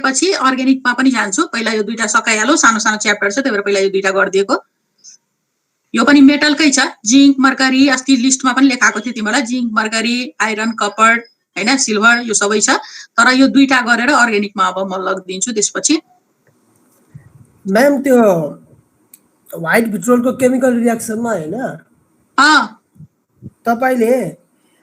गरेपछि अर्ग्यानिकमा पनि जान्छु। पहिला यो दुईटा सकाइहालौ, सानो सानो च्याप्टर छ त्यही भएर पहिला यो दुईटा गरिदिएको। यो पनि मेटलकै छ, जिङ्क मर्करी, अस्ति लिस्टमा पनि लेखाएको थियो तिमीलाई, जिङ्क मर्करी आइरन कपर हैन सिल्भर यो सबै छ। तर यो दुईटा गरेर अर्ग्यानिकमा अब म लगिदिन्छु। त्यसपछि म्याम त्यो व्हाइट भिट्रोलको केमिकल रियाक्सनमा हैन तपाईले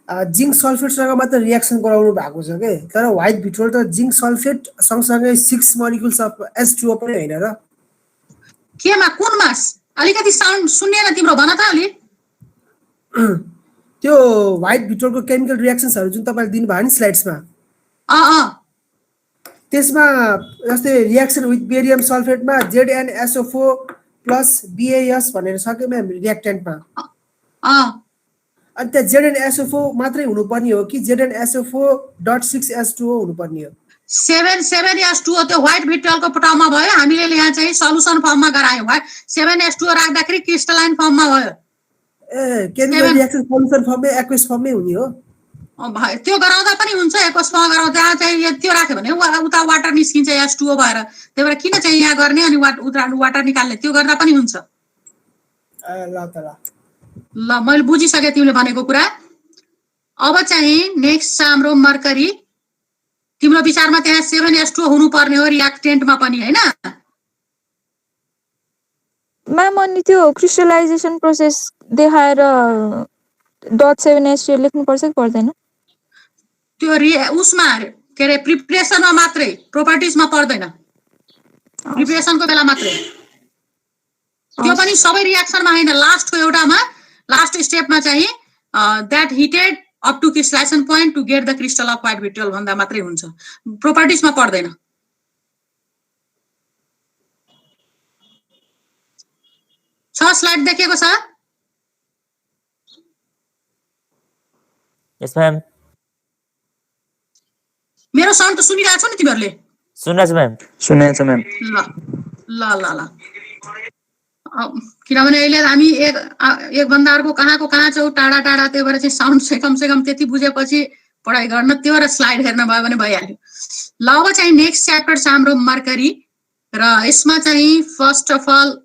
जिङ्क सल्फेटसँग मात्र रियाक्सन गराउनु भएको छ के, तर व्हाइट भिट्रोल त जिङ्क सल्फेट सँगसँगै 6 मोलिक्युल्स अफ H2O पनि हैन र? केमा कुनमा? अलिकति साउन्ड सुन्नेन तिम्रो, भन त अलि। त्यो व्हाइट भिट्रोलको केमिकल रियाक्सन्सहरु जुन तपाईले दिनुभयो नि स्लाइड्समा, त्यसमा जस्तै रियाक्सन विथ बेरियम सल्फेटमा ZnSO4 प्लस BAS भनेर सक्यो म्याम रियाक्टेन्टमा। अनि त्यो ZnSO4 मात्रै हुनुपर्ने हो कि ZnSO4.6H2O हुनुपर्ने हो? 7H2O त्यो व्हाइट भिट्रोलको ठाउँमा भयो। हामीले यहाँ चाहिँ सल्युसन फर्ममा गरायौँ। 7H2O राख्दाखेरि क्रिस्टलाइन फर्ममा भयो। केमिकल रियाक्सन सल्युसन फर्ममै एक्वस फर्ममै हुने हो? त्यो गराउँदा पनि हुन्छ, एक्वस फर्ममा गराउँदा चाहिँ त्यो राख्यो भने उता वाटर निस्किन्छ H2O भएर। त्यही भएर किन चाहिँ यहाँ गर्ने अनि उता वाटर निकाल्ने, त्यो गर्दा पनि हुन्छ। ल मैले बुझिसके तिमीले भनेको कुरा। अब चाहिँ नेक्स्ट छ हाम्रो मर्करी। तिम्रो विचारमा त्यहाँ 7H2O हुनुपर्ने हो रियाक्टेन्टमा पनि हैन? म्याम अनि त्यो क्रिस्टलाइजेसन प्रोसेस देखाएर .7H2O लेख्नुपर्छ कि पर्दैन? त्यो उसमा के अरे प्रिपरेसनमा मात्रै, प्रोपर्टिजमा पर्दैन। प्रिपरेसनको बेला मात्रै। त्यो पनि सबै रियाक्सनमा हैन, लास्टको एउटामा, लास्ट स्टेपमा चाहिँ that heated up to crystallization point to get the crystal of white vitriol भन्दा मात्रै हुन्छ, प्रोपर्टिजमा पर्दैन। छ स्लाइड देखेको छ? यस म्याम। मेरो साउन्ड त सुनिरहेको छ नि तिमीहरूले? सुनेछ म्याम। सुनेछ म्याम। ल ल ल ल किनभने अहिले हामी एक भन्दा अर्को कहाँ छौ, टाढा टाढा, त्यही भएर चाहिँ साउन्ड चाहिँ कमसेकम त्यति बुझेपछि पढाइ गर्न, त्यो र स्लाइड हेर्न भयो भने भइहाल्यो। ल अब चाहिँ नेक्स्ट च्याप्टर छ हाम्रो मर्करी र यसमा चाहिँ फर्स्ट अफ अल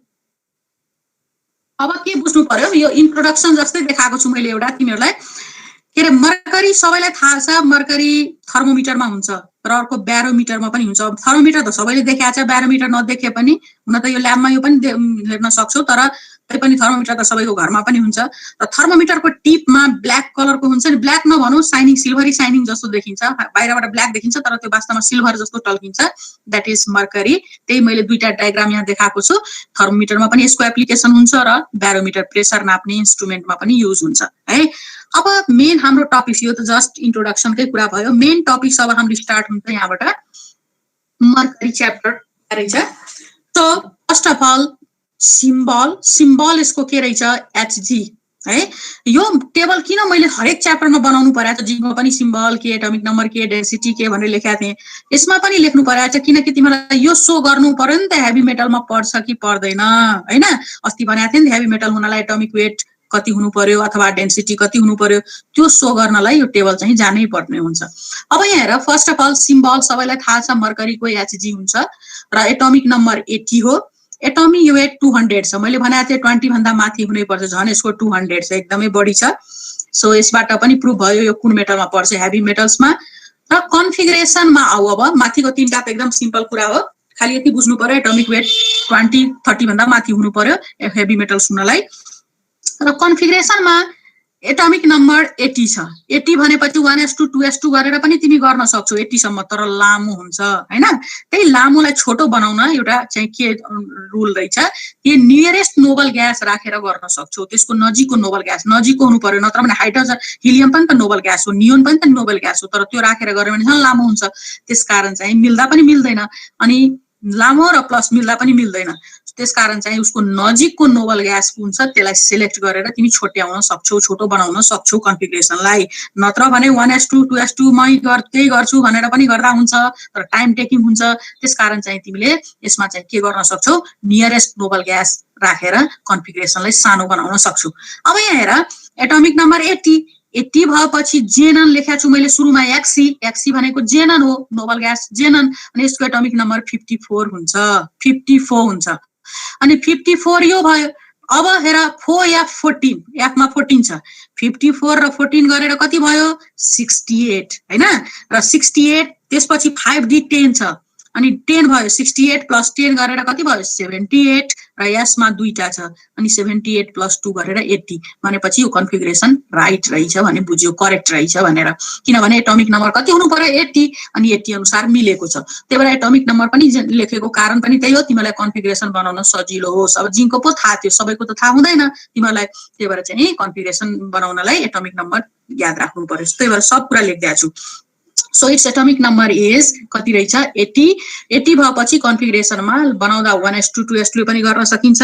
अब के बुझ्नु पर्यो, यो इन्ट्रोडक्सन जस्तै देखाएको छु मैले एउटा तिमीहरूलाई। के अरे मर्करी सबैलाई थाहा छ, मर्करी थर्मोमिटरमा हुन्छ र अर्को ब्यारोमिटरमा पनि हुन्छ। थर्मोमिटर त सबैले देखाएको छ, ब्यारोमिटर नदेखे पनि, हुन त यो ल्याबमा यो पनि हेर्न सक्छौ, तर तै पनि थर्मोमिटर त सबैको घरमा पनि हुन्छ। र थर्मोमिटरको टिपमा ब्ल्याक कलरको हुन्छ नि, ब्ल्याक नभनौँ, साइनिङ सिल्भरी साइनिङ जस्तो देखिन्छ, बाहिरबाट ब्ल्याक देखिन्छ तर त्यो वास्तवमा सिल्भर जस्तो टल्किन्छ, द्याट इज मर्करी। त्यही मैले दुईटा डायग्राम यहाँ देखाएको छु। थर्मोमिटरमा पनि यसको एप्लिकेसन हुन्छ र ब्यारोमिटर प्रेसर नाप्ने इन्स्ट्रुमेन्टमा पनि युज हुन्छ है। अब मेन हाम्रो टपिक, यो त जस्ट इन्ट्रोडक्सनकै कुरा भयो, मेन टपिक अब हाम्रो स्टार्ट हुन्छ यहाँबाट। मर्करी च्याप्टर रहेछ। So first of all symbol यसको के रहेछ, Hg है। यो टेबल किन मैले हरेक च्याप्टरमा बनाउनु पर्यो त, जिङमा पनि सिम्बल के, एटमिक नम्बर के, डेन्सिटी के भनेर लेखेको थिएँ, यसमा पनि लेख्नु पर्यो छ किनकि तिमीलाई यो सो गर्नु पर्यो नि त हेभी मेटलमा पर्छ कि पर्दैन हैन। अस्ति भनेको थिएँ नि हेभी मेटल हुनलाई एटमिक वेट कति हुनु पर्यो अथवा डेन्सिटी कति हुनु पर्यो, त्यो सो गर्नलाई यो टेबल चाहिँ जानै पर्ने हुन्छ। अब यहाँ हेर, फर्स्ट अफ अल सिम्बल सबैलाई थाहा छ, मर्करीको Hg हुन्छ र एटमिक नम्बर 80 हो। एटमिक वेट 200 छ, मैले भनेको थिएँ 20 भन्दा माथि हुनै पर्छ, झन् यसको 200 छ, एकदमै बढी छ। सो यसबाट पनि प्रुभ भयो यो कुन मेटलमा पर्छ, हेभी मेटल्समा। र कन्फिगरेसनमा आऊ, अब माथिको तीनटा त एकदम सिम्पल कुरा हो, खाली यति बुझ्नु पर्यो एटमिक वेट 20-30 भन्दा माथि हुनु पर्यो हेभी मेटल्स हुनलाई। र कन्फिगरेसनमा एटमिक नम्बर 80 छ। 80 भनेपछि 1s2 2s2 गरेर पनि तिमी गर्न सक्छौ 80 सम्म, तर लामो हुन्छ हैन। त्यही लामोलाई छोटो बनाउन एउटा चाहिँ के रुल रहेछ, यो नियरेस्ट नोबल ग्यास राखेर गर्न सक्छौ, त्यसको नजिकको नोबल ग्यास नजिकको हुनु पर्यो, नत्र भने हाइड्रोजन हिलियम पनि त नोबल ग्यास हो, नियोन पनि त नोबल ग्यास हो, तर त्यो राखेर गर्यो भने झन् लामो हुन्छ। त्यसकारण चाहिँ मिल्दा पनि मिल्दैन, अनि लामो र प्लस मिल्दा पनि मिल्दैन, त्यसकारण चाहिँ उसको नजिकको नोबल ग्यास कुन छ त्यसलाई सिलेक्ट गरेर तिमी छोट्याउन सक्छौ, छोटो बनाउन सक्छौ कन्फिगरेसनलाई। नत्र भने 1s2 2s2 मै त्यही गर्छु भनेर पनि गर्दा हुन्छ, तर टाइम टेकिङ हुन्छ। त्यसकारण चाहिँ तिमीले यसमा चाहिँ के गर्न सक्छौ, नियरेस्ट नोबल ग्यास राखेर कन्फिगरेसनलाई सानो बनाउन सक्छौ। अब यहाँ हेर, एटमिक नम्बर 80 यति भएपछि जेनन लेखेको छु मैले सुरुमा एक्सी भनेको जेनन हो, नोबल ग्यास जेनन, अनि यसको एटोमिक नम्बर 54 हुन्छ, 54 हुन्छ। अनि 54 यो भयो। अब हेर 4F14, एफमा 14 छ, 54 र 14 गरेर कति भयो 68 हैन, र 68 त्यसपछि 5D10 छ, अनि 10 भयो, 68 + 10 गरेर कति भयो 78, र यसमा दुईटा छ, अनि 78 + 2 गरेर 80, भनेपछि यो कन्फिगरेसन राइट रहेछ भने बुझ्यो, करेक्ट रहेछ भनेर, किनभने एटोमिक नम्बर कति हुनु पर्यो 80, अनि 80 अनुसार मिलेको छ। त्यही भएर एटोमिक नम्बर पनि लेखेको कारण पनि त्यही हो, तिमीलाई कन्फिगरेसन बनाउन सजिलो होस्। अब जिंकको पो थाहा थियो, सबैको त थाहा हुँदैन तिमीलाई, त्यही भएर चाहिँ कन्फिगरेसन बनाउनलाई एटोमिक नम्बर याद राख्नु पर्यो। त्यही भएर सब कुरा लेख्दै छु। So its atomic number is कति रहेछ 80। 80 भएपछि कन्फिगरेसनमा बनाउँदा 1s2 2s2 पनि गर्न सकिन्छ,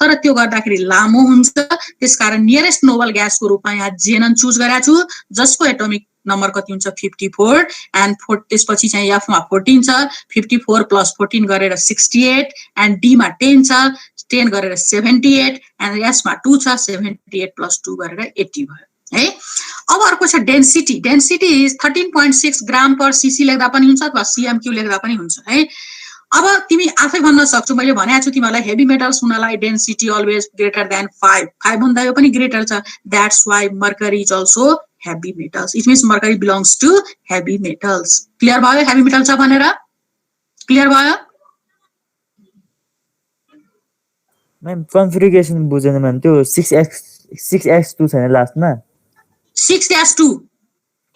तर त्यो गर्दाखेरि लामो हुन्छ, त्यसकारण नियरेस्ट नोबल ग्यासको रूपमा यहाँ जेनन चुज गरेको छु, जसको एटोमिक नम्बर कति हुन्छ 54, एन्ड त्यसपछि चाहिँ एफमा 14 छ, 54 + 14 गरेर 68, एन्ड डीमा 10 छ, 10 गरेर 78, एन्ड यसमा 2 छ, 78 + 2 गरेर 80 भयो है। अब अर्को छ density. Density is 13.6 gram per CC लेख्दा पनि हुन्छ अथवा सीएमक्यू लेख्दा पनि हुन्छ है। अब तिमी आफै भन्न सक्छौ, मैले भनेको छु तिमीलाई हेभी मेटल्स हुनलाई डेन्सिटी अलवेज ग्रेटर देन 5, 5 भन्दा यो पनि ग्रेटर छ, that's why mercury is also heavy metals, it means mercury belongs to heavy metals. Clear भयो हेभी मेटल छ भनेर? क्लियर भयो? मैम कन्फिगरेसन बुझेन मैम, त्यो 6x2 छैन लास्टमा? 6s2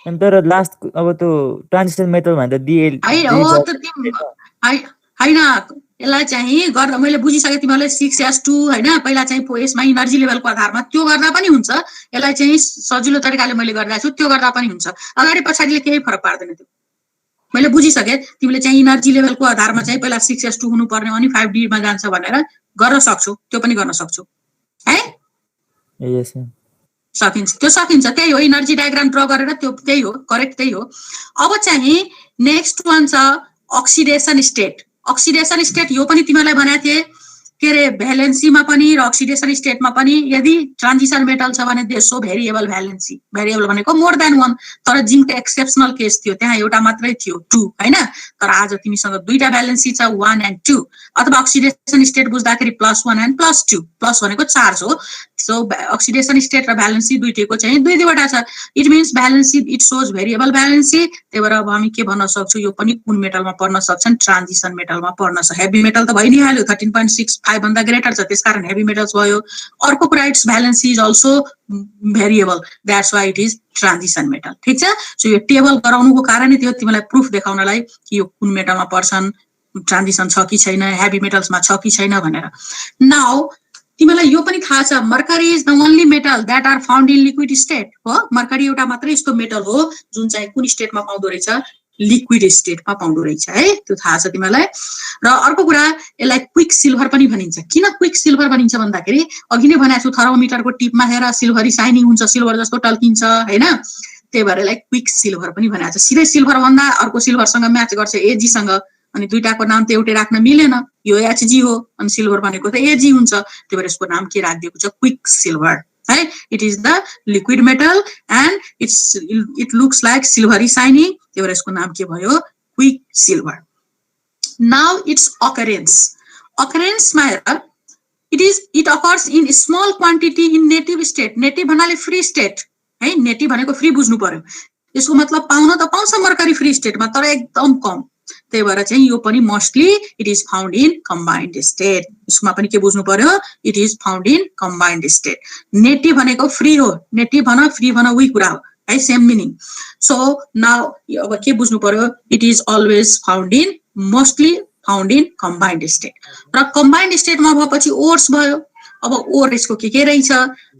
अनि तर लास्ट अब त्यो ट्रान्जिस्टर मेटल भन्दा डिएल हैन, यसलाई चाहिँ गर्दा मैले बुझिसके तिमीलाई 6s2 हैन, पहिला चाहिँ यसमा इनर्जी लेभलको आधारमा त्यो गर्दा पनि हुन्छ, यसलाई चाहिँ सजिलो तरिकाले मैले गर्दा छु, त्यो गर्दा पनि हुन्छ, अगाडि पछाडिले केही फरक पार्दैन, त्यो मैले बुझिसके। तिमीले चाहिँ इनर्जी लेभलको आधारमा चाहिँ पहिला 6s2 हुनु पर्ने अनि 5D मा जान्छ भनेर गर्न सक्छौ, त्यो पनि गर्न सक्छौ है। यस मैम, सकिन्छ, त्यो सकिन्छ, त्यही हो, इनर्जी डायग्राम ड्रा गरेर त्यो त्यही हो, करेक्ट त्यही हो। अब चाहिँ नेक्स्ट वान छ अक्सिडेसन स्टेट। अक्सिडेसन स्टेट यो पनि तिमीलाई भनेको थिए, के रे भ्यालेन्सीमा पनि र अक्सिडेसन स्टेटमा पनि यदि ट्रान्जिसन मेटल छ भने they so variable valency. Variable भनेको मोर देन 1, तर जिंक एक्सेप्सनल केस थियो, त्यहाँ एउटा मात्रै थियो 2 हैन, तर आज तिमीसँग दुईटा भ्यालेन्सी छ 1 and 2, अथवा अक्सिडेसन स्टेट बुझ्दाखेरि +1 and +2, प्लस भनेको चार्ज हो। सो अक्सिडेसन स्टेट र भ्यालेन्सी दुईटैको चाहिँ दुईवटा छ, it means valency it shows variable valency. त्यही भएर अब हामी के भन्न सक्छौँ, यो पनि कुन मेटलमा पर्न सक्छन्, ट्रान्जिसन मेटलमा पर्न सक्छ। हेभी मेटल त भइ नै हाल्यो, 13.65 भन्दा ग्रेटर छ, त्यसकारण हेभी मेटल्स भयो। अर्को कुरा it's valency is also variable, that's why it is transition metal. ठिक छ, सो यो टेबल गराउनुको कारणै त्यो तिमीलाई प्रुफ देखाउनलाई कि यो कुन मेटलमा पर्छन्, ट्रान्जिसन छ कि छैन, हेभी मेटल्समा छ कि छैन भनेर। नाउ तिमीलाई यो पनि थाहा छ, mercury is the only metal that are found in liquid state हो। मर्करी एउटा मात्रै यस्तो मेटल हो जुन चाहिँ कुन स्टेटमा पाउँदो रहेछ, लिक्विड स्टेटमा पाउँदो रहेछ है, त्यो थाहा छ तिमीलाई। र अर्को कुरा यसलाई क्विक सिल्भर पनि भनिन्छ। किन क्विक सिल्भर भनिन्छ भन्दाखेरि अघि नै भनेको छु, थर्मोमिटरको टिपमा हेर सिल्भरी साइनिङ हुन्छ, सिल्भर जस्तो टल्किन्छ हैन, त्यही भएर यसलाई क्विक सिल्भर पनि भनेको छ। सिधै सिल्भर भन्दा अर्को सिल्भरसँग म्याच गर्छ एजी सँग, अनि दुईटाको नाम त एउटै राख्न मिलेन, यो एचजी हो अनि सिल्भर भनेको त एजी हुन्छ, त्यही भएर यसको नाम के राखिदिएको छ क्विक सिल्भर है। It is the liquid metal and it looks like silvery shining, त्यही भएर यसको नाम के भयो quick silver. Now it's occurrence. अकरेन्समा हेर, it occurs in small quantity in native state. Native भन्नाले फ्री स्टेट है, नेटिभ भनेको फ्री बुझ्नु पर्यो, यसको मतलब पाउन त पाउँछ मर्करी फ्री स्टेटमा, तर एकदम कम। त्यही भएर चाहिँ यो पनि mostly it is found in combined state, यसमा पनि के बुझ्नु पर्यो, it is found in combined state. Native भनेको फ्री हो, नेटिभ भन फ्री भन उही कुरा हो है, सेम मिनिङ। सो नाउ अब के बुझ्नु पर्यो, it is always found in, mostly found in combined state. र कम्बाइन्ड स्टेटमा भएपछि ओर्स भयो। अब ओर यसको के रहेछ,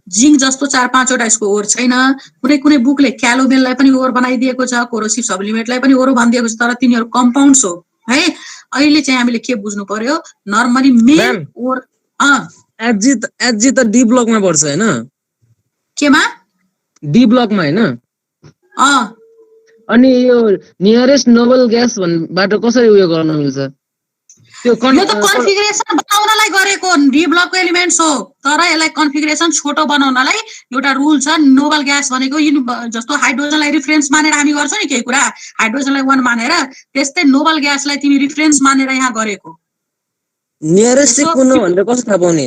जिंक जस्तो 4-5 वटा यसको ओर छैन। कुनै कुनै बुकले क्यालोमेललाई पनि ओर बनाइदिएको छ, कोरोसिभ सब्लिमेटलाई पनि ओर भनिदिएको छ, तर तिनीहरू कम्पाउन्ड्स हो है। अहिले चाहिँ हामीले के बुझ्नु पर्यो, नर्मली मेन ओर एचजी त डी ब्लकमा पर्छ हैन, केमा डी ब्लकमा हैन। अनि यो नियरेस्ट नोबल ग्यास बाट कसरी उयो गर्न मिल्छ, त्यो यो त कन्फिगरेसन बनाउन बनाउनलाई गरेको डी ब्लकको एलिमेन्ट्स हो, तर यसलाई कन्फिगरेसन छोटो बनाउनलाई एउटा रुल छ। नोबल ग्यास भनेको जस्तो हाइड्रोजनलाई रिफरेन्स मानेर हामी गर्छौँ नि केही कुरा, हाइड्रोजनलाई 1 मानेर, त्यस्तै नोबल ग्यासलाई तिमी रिफरेन्स मानेर यहाँ गरेको। नियरेस्ट चाहिँ कुन हो भनेर कसरी थाहा पाउने?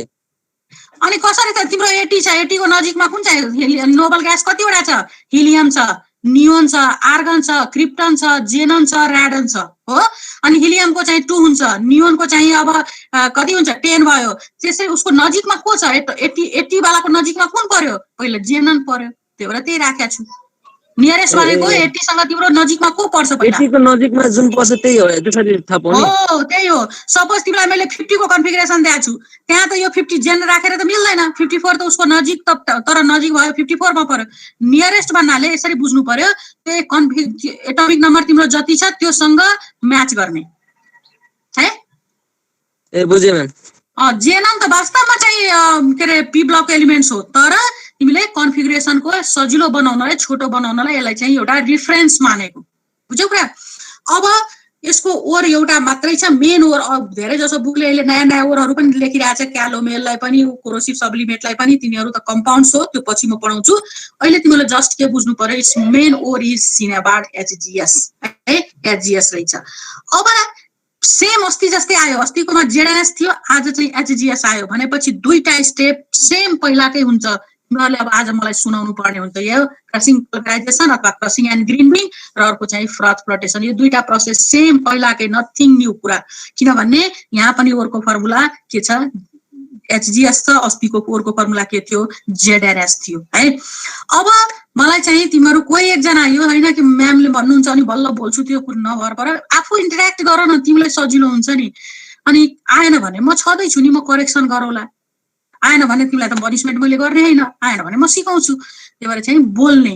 अनि कसरी त तिम्रो 80 छ, 80 को नजिकमा कुन चाहिँ नोबल ग्यास कतिवटा छ? हिलियम छ, नियोन छ, आर्गन छ, क्रिप्टन छ, जेनन छ, र्याडन छ हो। अनि हिलियमको चाहिँ 2 हुन्छ, नियोनको चाहिँ अब कति हुन्छ 10 भयो। त्यसै उसको नजिकमा को छ? 80 वालाको नजिकमा कुन पर्यो? पहिला जेनन पर्यो, त्यही भएर त्यही राखेको छु। नियरेस्ट भनेको 80 सँग तिम्रो नजिकमा को पर्छ पहिला? 80 को नजिकमा जुन पर्छ त्यही हो, त्यसरी थाहा पाउने हो। त्यही हो। सपोज तिमीलाई मैले 50 को कन्फिगरेसन दिएको छु, त्यहाँ त यो 50 जेन राखेर त मिल्दैन। 54 त उसको नजिक त, तर नजिक भयो 54 मा पर्यो। नियरेस्ट भन्नाले यसरी बुझ्नु पर्यो, त्यो एटमिक नम्बर तिम्रो जति छ त्योसँग म्याच गर्ने है। ए बुझे म्याम। जेनन त वास्तवमा चाहिँ के अरे पी ब्लक एलिमेन्ट्स हो, तर तिमीले कन्फिगरेसनको सजिलो बनाउनलाई, छोटो बनाउनलाई यसलाई चाहिँ एउटा रिफरेन्स मानेको, बुझ्यौ कुरा। अब यसको ओर एउटा मात्रै छ, मेन ओर। धेरै जसो बुकले अहिले नयाँ नयाँ ओरहरू पनि लेखिरहेछ, क्यालोमेललाई पनि, कोरोसिभ सब्लिमेटलाई पनि, तिनीहरू त कम्पाउन्ड्स हो, त्यो पछि म पढाउँछु। अहिले तिमीले जस्ट के बुझ्नु पर्यो, it's main ore is cinnabar HGS है, HGS रहेछ। अब सेम अस्ति जस्तै आयो, अस्तिकोमा जेडएनएस थियो, आज चाहिँ HGS आयो भनेपछि दुईटा स्टेप सेम पहिलाकै हुन्छ। तिमीहरूले अब आज मलाई सुनाउनु पर्ने हुन्छ, यो क्रसिङ पल्भराइजेसन अथवा क्रसिङ एन्ड ग्रिन्डिङ र अर्को चाहिँ फ्रथ फ्लोटेसन। यो दुईटा प्रोसेस सेम पहिलाकै, नथिङ न्यू कुरा। किनभने यहाँ पनि ओरको फर्मुला के छ? HGS छ, अस्तिको ओरको फर्मुला के थियो? जेडएनएस थियो है। अब मलाई चाहिँ तिमीहरू कोही एकजना, यो होइन कि म्यामले भन्नुहुन्छ अनि बल्ल बोल्छु, त्यो कुरा नभएर पर आफू इन्टरेक्ट गर न, तिमीलाई सजिलो हुन्छ नि। अनि आएन भने म छँदैछु नि, म करेक्सन गरौँला। आएन भने तिमीलाई त पनिसमेन्ट मैले गर्ने होइन, आएन भने म सिकाउँछु। त्यही भएर चाहिँ बोल्ने।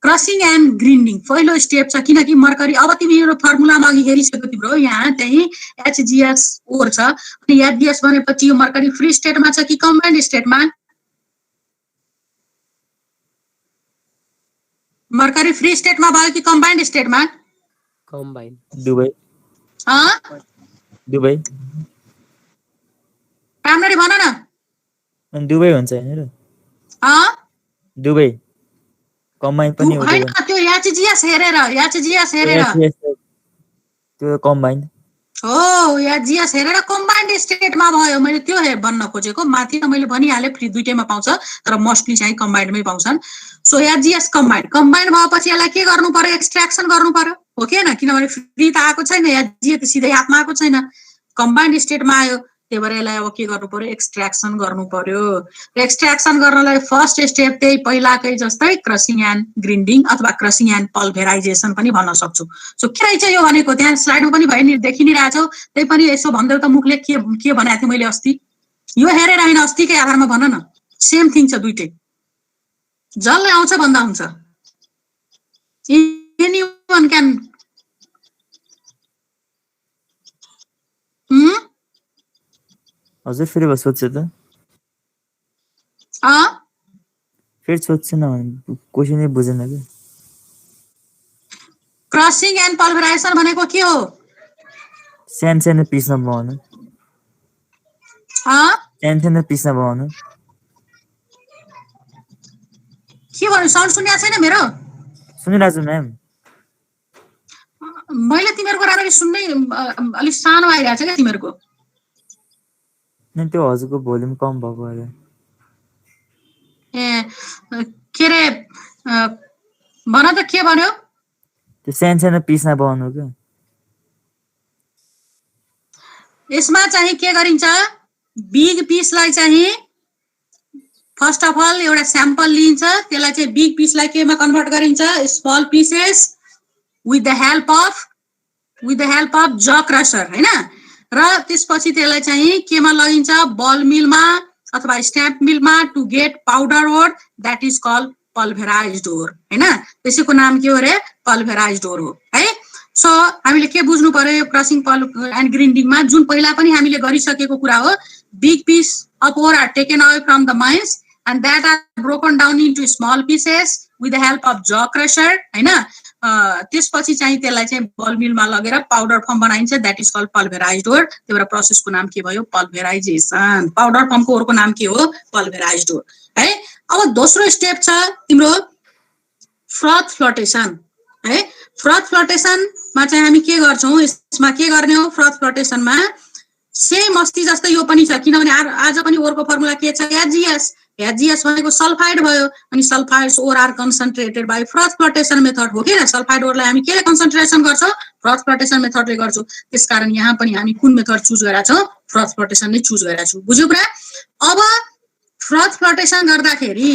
क्रसिङ एन्ड ग्रिन्डिङ पहिलो स्टेप छ, किनकि मर्करी, अब तिमीहरू फर्मुलामा अघि हेरिसक्यो तिम्रो, यहाँ चाहिँ HGS ओर छ। अनि HGS भनेपछि यो मर्करी फ्री स्टेटमा छ कि कम्बाइन्ड स्टेटमा? मर्करी फ्री स्टेटमा भयो कि कम्बाइन्ड स्टेटमा? कम्बाइन। दुबई दुबई राम्ररी भन न। अनि दुबई हुन्छ हैन र? दुबई कम्बाइन पनि हो। हैन, त्यो HGS हेरेर, HGS हेरेर त्यो कम्बाइन हो। HGS हेरेर कम्बाइन्ड स्टेटमा भयो। मैले त्यो भन्न खोजेको। माथि त मैले भनिहालेँ फ्री दुईटैमा पाउँछ, तर मोस्टली चाहिँ कम्बाइन्डमै पाउँछन्। सो HGS कम्बाइन्ड भएपछि यसलाई के गर्नु पर्यो? एक्सट्र्याक्सन गर्नु पर्यो, हो कि हैन? किनभने फ्री त आएको छैन, HGS त सिधै हातमा आएको छैन, कम्बाइन्ड स्टेटमा आयो। त्यही भएर यसलाई अब के गर्नु पर्यो? एक्सट्र्याक्सन गर्नु पर्यो। एक्सट्र्याक्सन गर्नलाई फर्स्ट स्टेप त्यही पहिलाकै जस्तै क्रसिङ एन्ड ग्रिन्डिङ अथवा क्रसिङ एन्ड पल्भेराइजेसन पनि भन्न सक्छु। सो के रहेछ यो भनेको? त्यहाँ स्लाइडमा पनि भयो नि, देखि नै रहेछौ। त्यही पनि यसो भन्दै त मुखले के भनेको थिएँ मैले अस्ति? यो हेरेर हैन, अस्तिकै आधारमा भन न। सेम थिङ छ दुईटै, जसले आउँछ भन्दा हुन्छ। एनीवन क्यान हजुर फेरि बस सोध्छु त। फेरि सोध्छु न, क्वेसनै बुझेन कि। क्रसिङ एन्ड पल्भराइजेसन भनेको के हो? सानो सानो पिसमा बनाउनु। सानो सानो पिसमा बनाउनु। के भन्नु? साउन्ड सुनिएको छैन मेरो? सुनिरहेको छु म्याम। मैले तिमीहरूको राम्ररी सुन्नै अलिक सानो आइरहेको छ क्या तिमीहरूको। त्यो हजुरको भोल्युम कम भएको अरे। के अरे भन त, के भन्यो? त्यो सानो सानो पिसमा बनाउनु क्या। यसमा चाहिँ के गरिन्छ? बिग पिसलाई चाहिँ फर्स्ट अफ अल एउटा स्याम्पल लिन्छ, त्यसलाई चाहिँ बिग पिसलाई केमा कन्भर्ट गरिन्छ? Small pieces with the help of the crusher हैन। र त्यसपछि त्यसलाई चाहिँ केमा लगिन्छ? बल मिलमा अथवा स्ट्याम्प मिलमा to get powder ore, that is called pulverized ore हैन। त्यसैको नाम के हो रे? पल्भराइज्ड ओर हो है। सो हामीले के बुझ्नु पर्यो यो क्रसिङ एन्ड ग्रिन्डिङमा? जुन पहिला पनि हामीले गरिसकेको कुरा हो, big piece of ore are taken away from the mines and that are broken down into small pieces with the help of jaw crusher हैन। त्यसपछि चाहिँ त्यसलाई चाहिँ बल मिलमा लगेर पाउडर फर्म बनाइन्छ, द्याट इज कल्ड पल्भेराइज्ड ओर। त्यही भएर प्रोसेसको नाम के भयो? पल्भेराइजेसन। पाउडर फर्मको ओरको नाम के हो? पल्भेराइज्ड ओर है। अब दोस्रो स्टेप छ तिम्रो फ्रथ फ्लोटेसन है। फ्रथ फ्लोटेसनमा चाहिँ हामी के गर्छौँ? यसमा के गर्ने हो? फ्रथ फ्लोटेसनमा सेम अस्ति जस्तै यो पनि छ, किनभने आज पनि ओरको फर्मुला के छ? HGS। HGS भनेको सल्फाइड भयो, अनि sulphides ores are concentrated by froth flotation method हो के। सल्फाइड ओरलाई हामी केले कन्सन्ट्रेसन गर्छौँ? फ्रथ फ्लोटेसन मेथडले गर्छौँ। त्यसकारण यहाँ पनि हामी कुन मेथड चुज गरेका छौँ? फ्रथ फ्लोटेसन नै चुज गरेका छौँ। बुझ्यौ कुरा? अब फ्रथ फ्लोटेसन गर्दाखेरि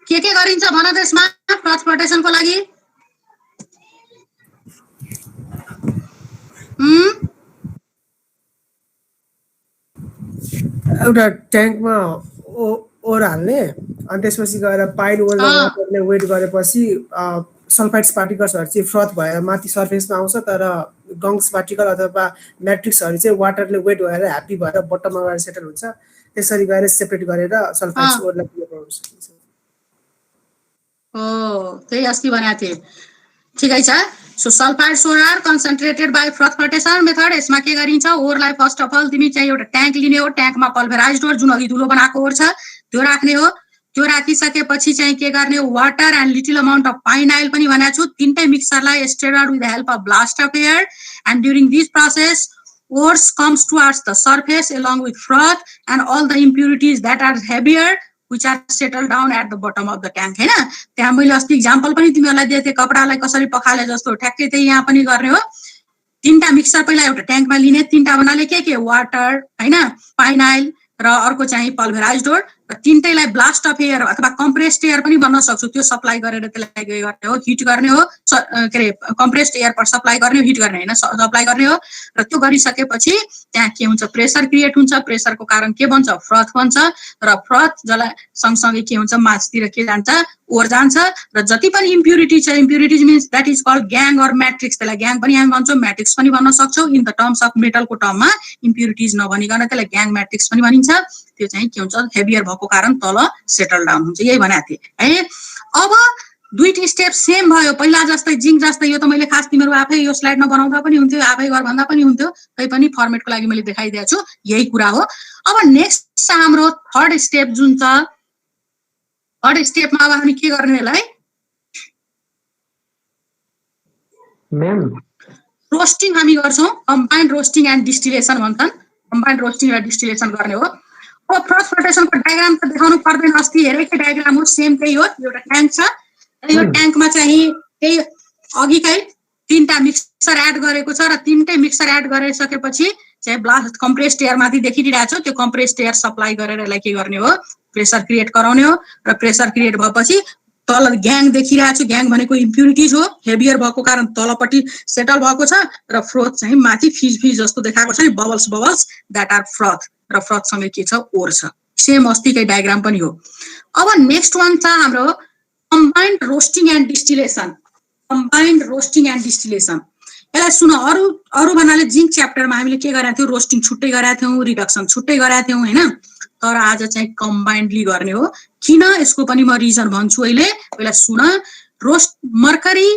के गरिन्छ भन त यसमा फ्रथ फ्लोटेसनको लागि? एउटा ट्याङ्कमा ओर हाल्ने, अनि त्यसपछि गएर पाइल वाटरले वेट गरेपछि सल्फाइड्स पार्टिकल्सहरू चाहिँ फ्रथ भएर माथि सर्फेसमा आउँछ, तर गङ्स पार्टिकल अथवा म्याट्रिक्सहरू चाहिँ वाटरले वेट भएर ह्याप्पी भएर बटममा गएर सेटल हुन्छ। त्यसरी गएर सेपरेट गरेर सल्फाइड्स ओरलाई क्लियर गर्न सकिन्छ। त्यही अस्ति भनेको थिएँ। ठिकै छ। So sulphides ores are concentrated by froth flotation method. यसमा के गरिन्छ? ओरलाई फर्स्ट अफ अल तिमी चाहिँ एउटा ट्याङ्क लिने हो, ट्याङ्कमा पल्भेराइज्ड ओर जुन अघि धुलो बनाएको ओर छ त्यो राख्ने हो। त्यो राखिसकेपछि चाहिँ के गर्ने हो? Water and little amount of pine oil पनि भनेको छु। तीनटै मिक्सरलाई stirred with the help of blast of air, and during this process ores comes towards the surface along with froth and all the impurities that are heavier which are settled down at the bottom of the tank हैन। त्यहाँ मैले अस्ति example पनि तिमीहरूलाई दिएको थिएँ, कपडालाई कसरी पखाले जस्तो ठ्याक्कै त्यही यहाँ पनि गर्ने हो। तीनटा मिक्सर पहिला एउटा ट्याङ्कमा लिने, तीनटा भन्नाले के वाटर हैन, पाइनाइल र अर्को चाहिँ पल्भेराइज्ड ओर, र तीनटैलाई ब्लास्ट अफ एयर अथवा कम्प्रेस्ड एयर पनि भन्न सक्छु, त्यो सप्लाई गरेर त्यसलाई के गर्ने हो? हिट गर्ने हो। के अरे कम्प्रेस्ड एयर पर सप्लाई गर्ने हो, हिट गर्ने हैन, सप्लाई गर्ने हो। र त्यो गरिसकेपछि त्यहाँ के हुन्छ? प्रेसर क्रिएट हुन्छ। प्रेसरको कारण के बन्छ? फ्रथ बन्छ। र फ्रथ जसलाई सँगसँगै के हुन्छ? मासतिर के जान्छ? ओर जान्छ। र जति पनि इम्प्युरिटी छ, impurities means that is called gangue or matrix. त्यसलाई ग्याङ पनि हामी भन्छौँ, म्याट्रिक्स पनि भन्न सक्छौँ। इन द टर्म्स अफ मेटलको टर्ममा इम्प्युरिटिज नभनिकन त्यसलाई ग्याङ म्याट्रिक्स पनि भनिन्छ। त्यो चाहिँ के हुन्छ? हेभियर भएको कारण तल सेटल डाउन हुन्छ। यही भनेको थिएँ है। अब दुईटी स्टेप सेम भयो, पहिला जस्तै जिङ्क जस्तै। यो त मैले खास तिमीहरू आफै यो स्लाइडमा बनाउँदा पनि हुन्थ्यो, आफै गर भन्दा पनि हुन्थ्यो, तै पनि फर्मेटको लागि मैले देखाइदिएको छु। यही कुरा हो। अब नेक्स्ट छ हाम्रो थर्ड स्टेप जुन छ। थर्ड स्टेपमा अब हामी के गर्ने होला है? मैम रोस्टिङ हामी गर्छौँ। कम्बाइन्ड रोस्टिङ एन्ड डिस्टिलेसन भन्छन्। कम्बाइन्ड रोस्टिङ र डिस्टिलेसन गर्ने हो। अब फ्रथ फ्लोटेसनको डायग्राम त देखाउनु पर्दैन, अस्ति हेरेकै डायग्राम हो, सेम त्यही हो। एउटा ट्याङ्क छ, यो ट्याङ्कमा चाहिँ त्यही अघिकै तीनटा मिक्सर एड गरेको छ, र तीनटै मिक्सर एड गरिसकेपछि चाहिँ ब्लास्ट कम्प्रेस्ड एयर माथि देखिरहेको छ। त्यो कम्प्रेस्ड एयर सप्लाई गरेर यसलाई के गर्ने हो? प्रेसर क्रिएट गराउने हो। र प्रेसर क्रिएट भएपछि तल ग्याङ देखिरहेको छु। ग्याङ भनेको इम्प्युरिटिज हो, हेभियर भएको कारण तलपट्टि सेटल भएको छ। र फ्रोथ चाहिँ माथि फिज जस्तो देखाएको छ नि, बबल्स द्याट आर फ्रथ। र फ्रथसँगै के छ? ओर छ। सेम अस्तिकै डायग्राम पनि हो। अब नेक्स्ट वान छ हाम्रो combined roasting and distillation. Combined roasting and distillation यसलाई सुन। अरू भन्नाले जिङ्क च्याप्टरमा हामीले के गरेका थियौँ? रोस्टिङ छुट्टै गरेका थियौँ, रिडक्सन छुट्टै गरेका थियौँ हैन। तर आज चाहिँ कम्बाइन्डली गर्ने हो। किन? यसको पनि म रिजन भन्छु अहिले। पहिला सुन। मर्करी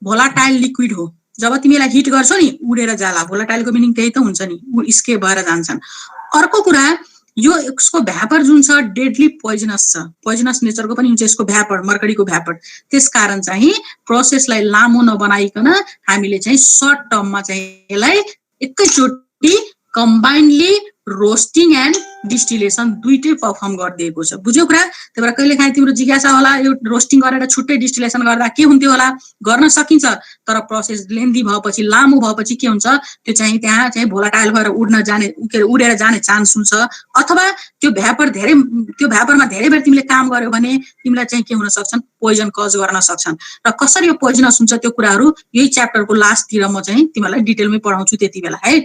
भोलाटाइल लिक्विड हो। जब तिमीलाई हिट गर्छौ नि उडेर जाला। भोलाटाइलको मिनिङ त्यही त हुन्छ नि, स्केप भएर जान्छन्। अर्को कुरा, यो यसको भ्यापर जुन छ डेडली पोइजनस छ। पोइजनस नेचरको पनि हुन्छ यसको भ्यापर, मर्करीको भ्यापर। त्यसकारण चाहिँ प्रोसेसलाई लामो नबनाइकन हामीले चाहिँ सर्ट टर्ममा चाहिँ यसलाई एकैचोटि कम्बाइन्डली रोस्टिङ एन्ड डिस्टिलेसन दुईटै परफर्म गरिदिएको छ। बुझ्यौ कुरा? त्यही भएर कहिले काहीँ तिम्रो जिज्ञासा होला, यो रोस्टिङ गरेर छुट्टै डिस्टिलेसन गर्दा के हुन्थ्यो होला? गर्न सकिन्छ, तर प्रोसेस लेन्दी भएपछि, लामो भएपछि के हुन्छ? त्यो चाहिँ त्यहाँ चाहिँ भोलाटाइल भएर उडेर जाने चान्स हुन्छ। अथवा त्यो भ्यापरमा धेरै बेर तिमीले काम गर्यो भने तिमीलाई चाहिँ के हुन सक्छन्? पोइजन कज गर्न सक्छन्। र कसरी यो पोइजनस हुन्छ त्यो कुराहरू यही च्याप्टरको लास्टतिर म चाहिँ तिमीलाई डिटेलमै पढाउँछु त्यति बेला है।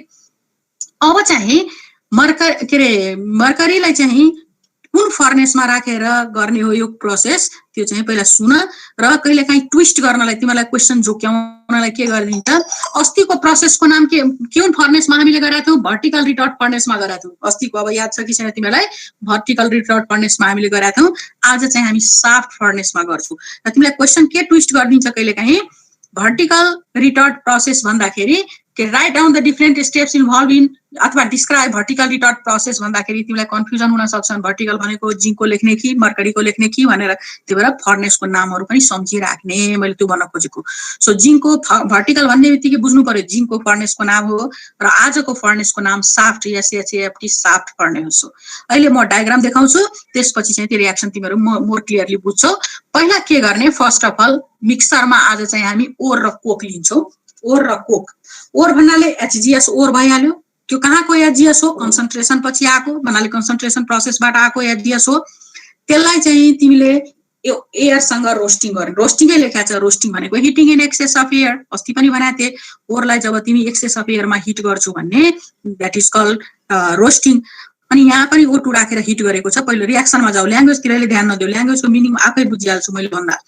अब चाहिँ मर्करीलाई चाहिँ कुन फर्नेसमा राखेर गर्ने हो यो प्रोसेस त्यो चाहिँ पहिला सुन र कहिलेकाहीँ ट्विस्ट गर्नलाई तिमीलाई क्वेशन जोक्याउनलाई के गरिदिन्छ अस्तिको प्रोसेसको नाम के कुन फर्नेसमा हामीले गरेका थियौँ भर्टिकल रिटर्ट फर्नेसमा गरेका थियौँ अस्तिको अब याद छ कि छैन तिमीलाई भर्टिकल रिटर्ट फर्नेसमा हामीले गरेका थियौँ आज चाहिँ हामी साफ्ट फर्नेसमा गर्छौँ र तिमीलाई क्वेशन के ट्विस्ट गरिदिन्छ कहिलेकाहीँ भर्टिकल रिटर्ट प्रोसेस भन्दाखेरि write down the different steps involve in अथवा डिस्क्राइब भर्टिकल रिटर्ट प्रोसेस भन्दाखेरि तिमीलाई कन्फ्युजन हुन सक्छन् भर्टिकल भनेको जिङ्कको लेख्ने कि मर्करीको लेख्ने कि भनेर त्यही भएर फर्नेसको नामहरू पनि सम्झिराख्ने मैले त्यो भन्न खोजेको सो जिङ्कको भर्टिकल भन्ने बित्तिकै बुझ्नु पर्यो जिङ्कको फर्नेसको नाम हो र आजको फर्नेसको नाम साफ्ट एसएचएएफटी साफ्ट फर्नेस हो अहिले म डायग्राम देखाउँछु त्यसपछि चाहिँ त्यो रियाक्सन तिमीहरू मोर क्लियरली बुझ्छौ पहिला के गर्ने फर्स्ट अफ अल मिक्सरमा आज चाहिँ हामी ओर र कोक लिन्छौँ ओर र कोक ओर भन्नाले एचजीएस ओर भइहाल्यो त्यो कहाँको एचजीएस हो कन्सन्ट्रेसन पछि आएको भन्नाले कन्सन्ट्रेसन प्रोसेसबाट आएको एचजीएस हो त्यसलाई चाहिँ तिमीले एयरसँग रोस्टिङ गर्ने रोस्टिङै लेखेको छ रोस्टिङ भनेको heating in excess of air अस्ति पनि भनेको थिएँ ओरलाई जब तिमी एक्सेस अफ एयरमा हिट गर्छौ भन्ने द्याट इज कल्ड रोस्टिङ अनि यहाँ पनि O2 राखेर हिट गरेको छ पहिलो रियाक्सनमा जाऊ ल्याङ्ग्वेजतिरले ध्यान नदेऊ ल्याङ्ग्वेजको मिनिङ आफै बुझिहाल्छु मैले भन्दा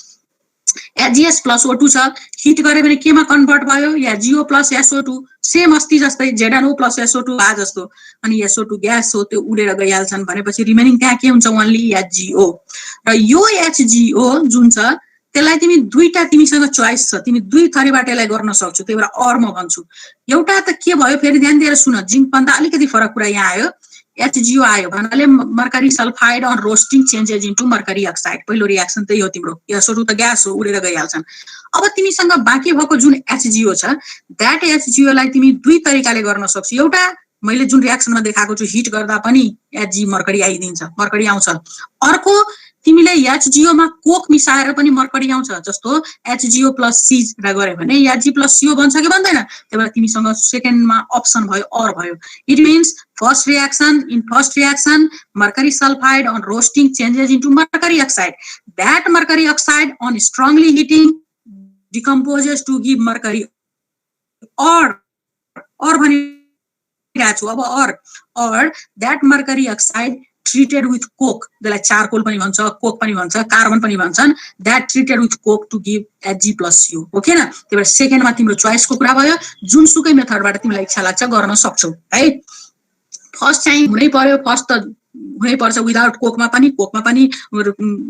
एचजीएस प्लस O2 छ हिट गरे भने केमा कन्भर्ट भयो या जिओ प्लस SO2 सेम अस्ति जस्तै ZNO प्लस SO2 आ जस्तो अनि SO2 ग्यास हो त्यो उडेर गइहाल्छन् भनेपछि रिमेनिङ त्यहाँ के हुन्छ ओन्ली HGO र यो HGO जुन छ त्यसलाई तिमी दुईटा तिमीसँग चोइस छ तिमी दुई थरीबाट यसलाई गर्न सक्छौ त्यही भएर और म भन्छु एउटा त के भयो फेरि ध्यान दिएर सुन जिङ्क भन्दा अलिकति फरक कुरा यहाँ आयो HGO आयो भन्नाले mercury sulphide on roasting changes into mercury oxide पहिलो रियाक्सन त्यही हो तिम्रो SO2 त ग्यास हो उडेर गइहाल्छन् अब तिमीसँग बाँकी भएको जुन HGO छ द्याट HGO लाई तिमी दुई तरिकाले गर्न सक्छौ एउटा मैले जुन रियाक्सनमा देखाएको छु हिट गर्दा पनि Hg मर्करी आइदिन्छ मर्करी आउँछ अर्को तिमीले HGO मा कोक मिसाएर पनि मर्करी आउँछ जस्तो HGO प्लस C गरे भने Hg प्लस CO बन्छ कि बन्दैन त्यही भएर तिमीसँग सेकेन्डमा अप्सन भयो और भयो it means first reaction mercury sulfide on roasting changes into mercury oxide that mercury oxide on strongly heating decomposes to give mercury or भनिरहेको छु अब or that mercury oxide treated with coke त्यसलाई charcoal पनि भन्छ Coke पनि भन्छ carbon पनि भन्छन् that treated with coke to give Hg plus CO okay न त्यही भएर सेकेन्डमा तिम्रो चोइसको कुरा भयो जुनसुकै मेथडबाट तिमीलाई इच्छा लाग्छ गर्न सक्छौ है फर्स्ट चाहिँ हुनै पर्यो फर्स्ट त हुनै पर्छ विदाउट कोकमा पनि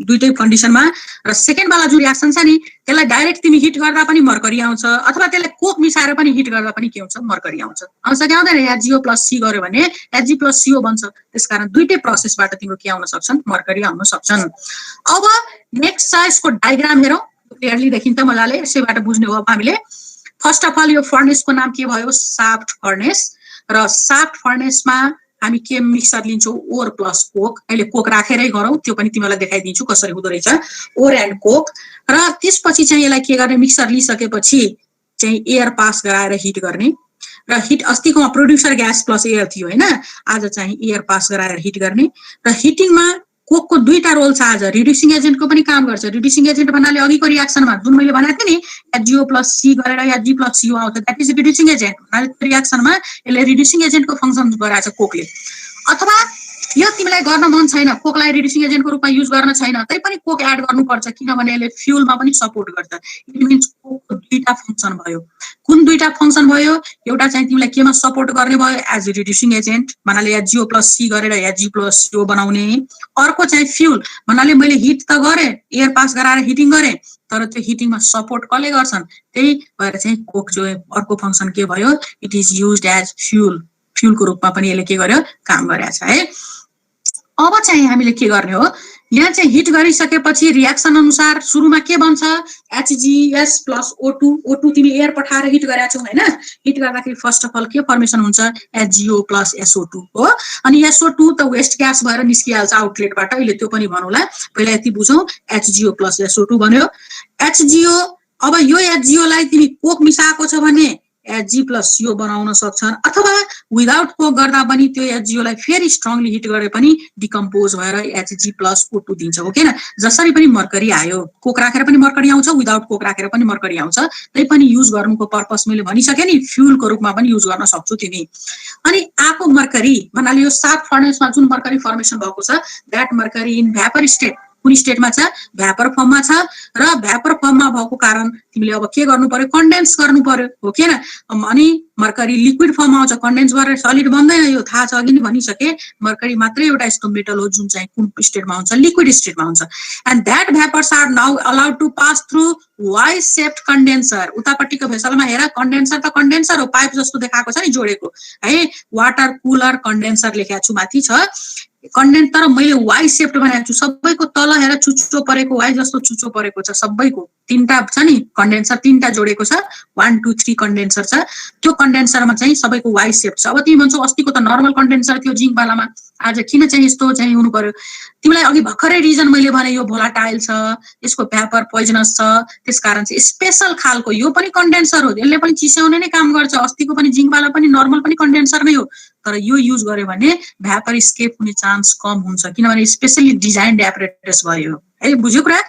दुईटै कन्डिसनमा र सेकेन्ड वाला जो रियाक्सन छ नि त्यसलाई डाइरेक्ट तिमी हिट गर्दा पनि मर्करी आउँछ अथवा त्यसलाई कोक मिसाएर पनि हिट गर्दा पनि के हुन्छ मर्करी आउँछ कि आउँदैन HgO प्लस C गर्यो भने Hg प्लस CO बन्छ त्यसकारण दुईटै प्रोसेसबाट तिम्रो के आउन सक्छन् मर्करी आउन सक्छन् अब नेक्स्ट छ यसको डायग्राम हेरौँ क्लियरली देखिन्छ मजाले यसैबाट बुझ्ने हो अब हामीले फर्स्ट अफ अल यो फर्नेसको नाम के भयो साफ्ट फर्नेस र साफ्ट फर्नेसमा हामी के मिक्सर लिन्छौं ओर प्लस कोक अहिले कोक राखेरै गरौँ त्यो पनि तिमीलाई देखाइदिन्छु कसरी हुँदो रहेछ ओर एन्ड कोक र त्यसपछि चाहिँ यसलाई के गर्ने मिक्सर लिइसकेपछि चाहिँ एयर पास गराएर हिट गर्ने र हिट अस्तिको प्रोड्युसर ग्यास प्लस एयर थियो हैन आज चाहिँ एयर पास गराएर हिट गर्ने र हिटिङमा कोकको दुईटा रोल छ आज रिड्युसिङ एजेन्टको पनि काम गर्छ रिड्युसिङ एजेन्ट भन्नाले अघिको रियाक्सनमा जुन मैले भनेको थिएँ नि HgO प्लस C गरेर Hg प्लस CO आउँछ द्याट इज रिड्युसिङ एजेन्ट भन्नाले रियाक्सनमा यसले रिड्युसिङ एजेन्टको फंक्सन गराएको छ कोकले अथवा यो तिमीलाई गर्न मन छैन कोकलाई रिड्युसिङ एजेन्टको रूपमा युज गर्न छैन तै पनि कोक एड गर्नुपर्छ किनभने यसले फ्युलमा पनि सपोर्ट गर्छ इट मिन्स कोकको दुईटा फंक्सन भयो कुन दुईटा फंक्सन भयो एउटा चाहिँ तिमीलाई केमा सपोर्ट गर्ने भयो एज अ रिड्युसिङ एजेन्ट भन्नाले HgO प्लस C गरेर Hg प्लस CO बनाउने अर्को चाहिँ फ्युल भन्नाले मैले हिट त गरे एयर पास गराएर हिटिङ गरे तर त्यो हिटिङमा सपोर्ट कसले गर्छन् त्यही भएर चाहिँ कोक जो अर्को फंक्सन के भयो इट इज युज्ड एज फ्युलको रूपमा पनि यसले के गर्यो काम गरेछ है अब चाहिँ हामीले के गर्ने हो यहाँ चाहिँ हिट गरिसकेपछि रियाक्सन अनुसार सुरुमा के बन्छ HgS प्लस O2 तिमी एयर पठाएर हिट गरेका छौ हैन हिट गर्दाखेरि फर्स्ट अफ अल के फर्मेसन हुन्छ HgO प्लस SO2 हो अनि SO2 त वेस्ट ग्यास भएर निस्किहाल्छ आउटलेटबाट अहिले त्यो पनि भनौला पहिला यति बुझौं HgO प्लस SO2 भन्यो HgO अब यो HgO लाई तिमी कोक मिसाएको छ भने HG+CO बनाउन सक्छन् अथवा विदाउट कोक गर्दा पनि त्यो HGO लाई फेरि स्ट्रङली हिट गरे पनि डिकम्पोज भएर Hg+O2 दिन्छ हो किन जसरी पनि मर्करी आयो कोक राखेर पनि मर्करी आउँछ विदाउट कोक राखेर पनि मर्करी आउँछ तै पनि युज गर्नुको पर्पस मैले भनिसके नि फ्युलको रूपमा पनि युज गर्न सक्छु तिमी अनि आको मर्करी भन्नाले यो साफ फर्नेसमा जुन मर्करी फर्मेसन भएको छ that mercury in vapour state कुन स्टेटमा छ भ्यापर फर्ममा छ र भ्यापर फर्ममा भएको कारण तिमीले अब के गर्नु पर्यो कन्डेन्स गर्नु पर्यो हो किन अनि मर्करी लिक्विड फर्ममा आउँछ कन्डेन्स गरेर सलिड बन्दैन यो थाहा छ अघि नै भनिसके मर्करी मात्रै एउटा यस्तो मेटल हो जुन चाहिँ कुन स्टेटमा हुन्छ लिक्विड स्टेटमा हुन्छ and that vapours are now allowed to pass through Y shaped condenser उतापट्टिको भेसलमा हेर कन्डेन्सर हो पाइप जस्तो देखाएको छ नि जोडेको है वाटर कुलर कन्डेन्सर लेखेको छु माथि छ कन्डेन्सर मैले वाइ शेप्ड बनाएको छु सबैको तल हेर चुच्चो परेको वाइ जस्तो चुच्चो परेको छ सबैको तीनटा छ नि कन्डेन्सर तीनटा जोडेको छ 1 2 3 कन्डेन्सर छ त्यो कन्डेन्सरमा चाहिँ सबैको वाइ शेप छ अब तिमी भन्छौ अस्तिको त नर्मल कन्डेन्सर थियो जिंक वालामा आज किन चाहिँ यस्तो चाहिँ हुनु पर्यो तिमीलाई अघि भर्खरै रिजन मैले भने यो भोलाटाइल छ यसको भ्यापर पोइजनस छ त्यसकारण चाहिँ स्पेशल खालको यो पनि कन्डेन्सर हो यसले पनि चिस्याउने नै काम गर्छ अस्तिको पनि जिंक वाला पनि नर्मल पनि कन्डेन्सर नै हो तर यो युज गर्यो भने भ्यापर स्केप हुने चान्स कम हुन्छ किनभने स्पेशली डिजाइन्ड एपरेटस भयो है बुझ्यो कुरा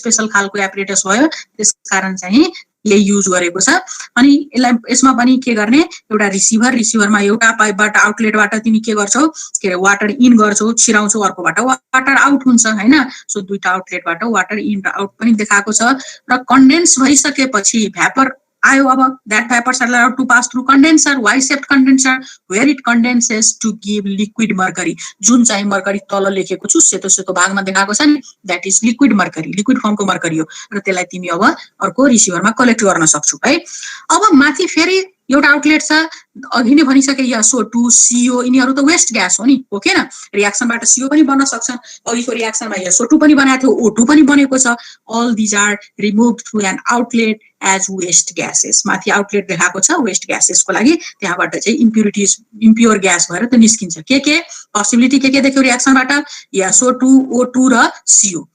स्पेशल खालको एपरेटस भयो त्यसकारण चाहिँ ले युज गरेको छ अनि यसलाई यसमा पनि के गर्ने एउटा रिसिभरमा एउटा पाइपबाट आउटलेटबाट तिमी के गर्छौ के रे वाटर इन गर्छौ छिराउँछौ अर्कोबाट वाटर आउट हुन्छ हैन सो दुईटा आउटलेटबाट वाटर इन र आउट पनि देखाएको छ र कन्डेन्स भइसकेपछि भ्यापर आयो अब that vapors are allowed to pass through condenser y shaped condenser where it condenses to give liquid mercury जुन चाहिँ मर्करी तल लेखेको छु सेतो सेतो भागमा देखाएको छ नि that is liquid mercury liquid form को मर्करी हो र त्यसलाई तिमी अब अर्को रिसिभरमा कलेक्ट गर्न सक्छौ है अब माथि फेरि एउटा आउटलेट छ अघि नै भनिसके SO2 CO यिनीहरु त वेस्ट ग्यास हो नि हो के न रिएक्सनबाट CO पनि बन्न सक्छन् अघिको रिएक्सनमा SO2 पनि बनाएको थियो O2 पनि बनेको छ all these are removed through an outlet as waste gases माथि आउटलेट देखाएको छ वेस्ट ग्यासेस को लागि त्यहाँबाट चाहिँ इम्प्युरिटीज इम्प्योर ग्यास भएर त निस्किन्छ के पोसिबिलिटी के देख्यो रिएक्सनबाट SO2 O2 र CO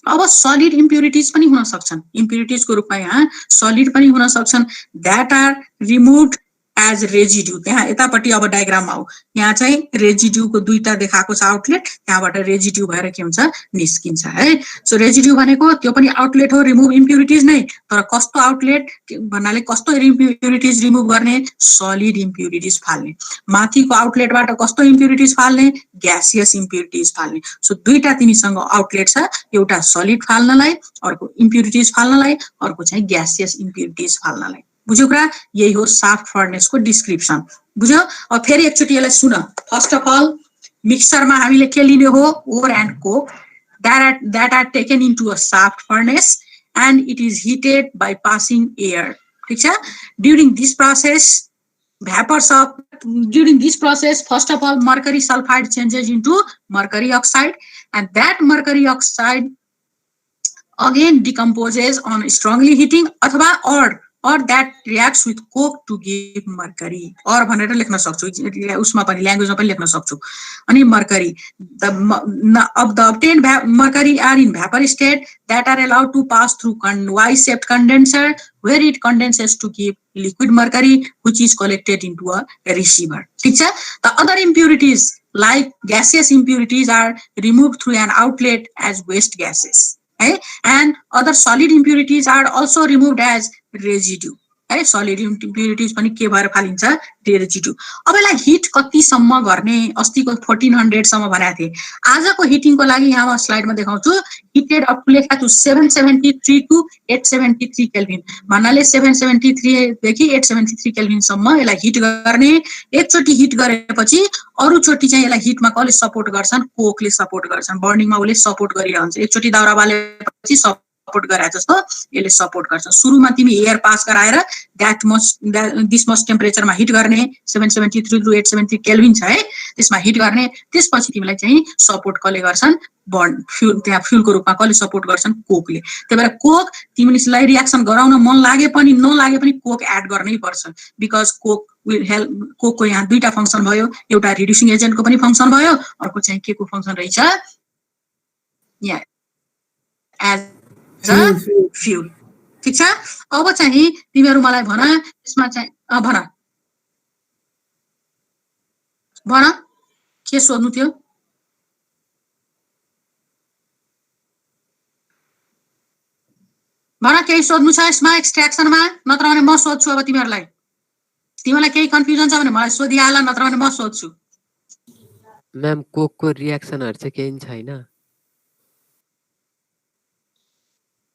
अब सलिड इम्प्युरिटीज पनि हुन सक्छन् इम्प्युरिटीज को रूपमा यहाँ सलिड पनि हुन सक्छन् दैट आर रिमुभ्ड एज रेजिड्यू त्यहाँ यतापट्टि अब डायग्राममा हो यहाँ चाहिँ रेजिड्यू को दुईटा देखाएको छ आउटलेट त्यहाँबाट रेजिड्यू भएर के हुन्छ निस्किन्छ है सो रेजिड्यू भनेको त्यो पनि आउटलेट हो रिमुभ इम्प्युरिटीज नै तर कस्तो आउटलेट भन्नाले कस्तो इम्प्युरिटीज रिमुभ गर्ने सलिड इम्प्युरिटीज फाल्ने माथिको आउटलेटबाट कस्तो इम्प्युरिटीज फाल्ने ग्यासियस इम्प्युरिटीज फाल्ने सो दुईटा तिमीसँग आउटलेट छ एउटा सलिड फाल्नलाई अर्को इम्प्युरिटीज फाल्नलाई अर्को चाहिँ ग्यासियस इम्प्युरिटीज फाल्नलाई बुझ्यो कुरा यही हो साफ्ट फर्नेस को डिस्क्रिप्सन बुझ्यो अब फेरि एकचोटी यसलाई सुन फर्स्ट अफ अल मिक्सरमा हामीले के लिने हो ore and coke that are taken into a shaft furnace and it is heated by passing air ठीक छ during this process first of all mercury sulfide changes into mercury oxide and that mercury oxide again decomposes on strongly heating अथवा or that reacts with coke to give mercury or भनेर लेख्न सक्छु उसमा पनि ल्याङ्ग्वेजमा पनि लेख्न सक्छु अनि mercury the obtained mercury are in vapor state that are allowed to pass through Y shaped condenser where it condenses to give liquid mercury which is collected into a receiver ठीक छ the other impurities like gaseous impurities are removed through an outlet as waste gases and other solid impurities are also removed as residue है solid impurities पनि के भएर फालिन्छ residue अब यसलाई hit कति सम्म गर्ने अस्तिको 1400 सम्म भनेको थिए आजको हिटिङको लागि यहाँ स्लाइडमा देखाउँछु हिटेड अप टु लेखा छु 773 टु 873 केल्भिन भन्नाले 773 देखि 873 केल्भिन सम्म यसलाई हिट गर्ने एकचोटी हिट गरेपछि अरु चोटी चाहिँ यसलाई हिटमा कसले सपोर्ट गर्छन् कोकले सपोर्ट गर्छन् बर्निङमा उले सपोर्ट गरिरहन्छ एकचोटी दाउरा बालेपछि सपोर्ट गरे जस्तो यसले सपोर्ट गर्छ सुरुमा तिमी एयर पास गराएर दिस मस्ट टेम्परेचरमा हिट गर्ने 773 टु 873 केल्भिन छ है त्यसमा हिट गर्ने त्यसपछि तिमीलाई चाहिँ सपोर्ट कसले गर्छन् बर्न फ्युल त्यहाँ फ्युलको रूपमा कसले सपोर्ट गर्छन् कोकले त्यही भएर कोक तिमीलाई रिएक्सन गराउन मन लागे पनि नलागे पनि कोक एड गर्नै पर्छ बिकज कोक विल हेल्प कोकको यहाँ दुईटा फंक्सन भयो एउटा रिड्युसिङ एजेन्टको पनि फंक्सन भयो अर्को चाहिँ के को फंक्सन रहेछ यहाँ एज फ्युल ठीक छ अब चाहिँ तिमीहरु मलाई भन यसमा चाहिँ भन भन के सोध्नु थियो? भन केही सोध्नु छ यसमा एक्सट्र्याक्सनमा? नत्र भने म सोध्छु अब तिमीहरूलाई। तिमीलाई केही कन्फ्युजन छ भने मलाई सोधिहाल, नत्र भने म सोध्छु। म्याम कोकको रियाक्सनहरु चाहिँ केही छैन?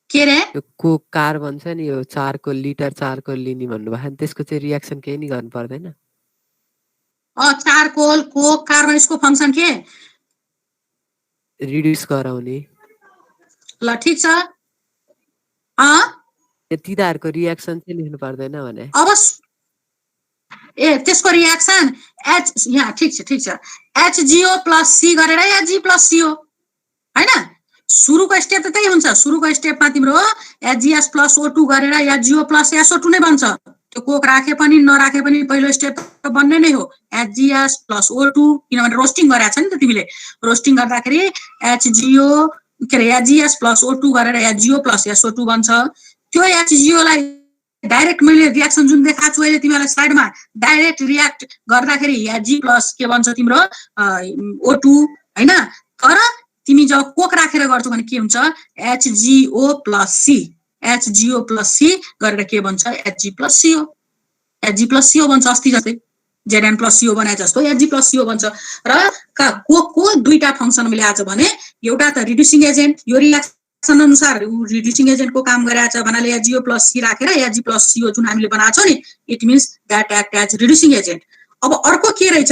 के रे? यो कोक कार्बन छ नि, यो चारकोल लिटर चारकोल लिने भन्नुभयो नि, त्यसको चाहिँ रियाक्सन केही नि गर्नु पर्दैन? चारकोल कोक कार्बन यसको फंक्सन के? रिड्युस गराउने। ल ठीक छ। तिनीहरूको रियाक्सन चाहिँ लेख्नु पर्दैन भने? अब त्यसको रियाक्सन एच, यहाँ ठीक छ HgO प्लस सी गरेर Hg प्लस सी हो हैन? सुरुको स्टेप त त्यही हुन्छ। सुरुको स्टेपमा तिम्रो HgS प्लस O2 गरेर HgO प्लस SO2 नै बन्छ। त्यो कोक राखे पनि नराखे पनि पहिलो स्टेप त बन्ने नै हो HgS प्लस O2, किनभने रोस्टिङ गरेछ नि त तिमीले। रोस्टिङ गर्दाखेरि HgO के रे HgS प्लस O2 गरेर HgO प्लस SO2 बन्छ। त्यो HgO लाई डाइरेक्ट मैले रियाक्सन जुन देखाएको छु अहिले तिमीलाई स्लाइडमा, डाइरेक्ट रियाक्ट गर्दाखेरि Hg प्लस के बन्छ तिम्रो O2 हैन? तर तिमी जब कोक राखेर गर्छौ भने के हुन्छ? HgO plus C, HgO plus C गरेर के बन्छ? Hg प्लस सी हो। Hg प्लस सी हो बन्छ, अस्ति जस्तै Zn प्लस सी हो बनाए जस्तो Hg प्लस सी हो बन्छ। र कोकको दुईटा फंक्सन मैले आज भने, एउटा त रिड्युसिङ एजेन्ट, यो रियाक्सन अनुसार रिड्युसिङ एजेन्टको काम गरेछ भन्नाले HgO प्लस सी राखेर Hg प्लस सी हो जुन हामीले बनाएको छौ नि, it means that act as reducing agent. अब अर्को के रहेछ?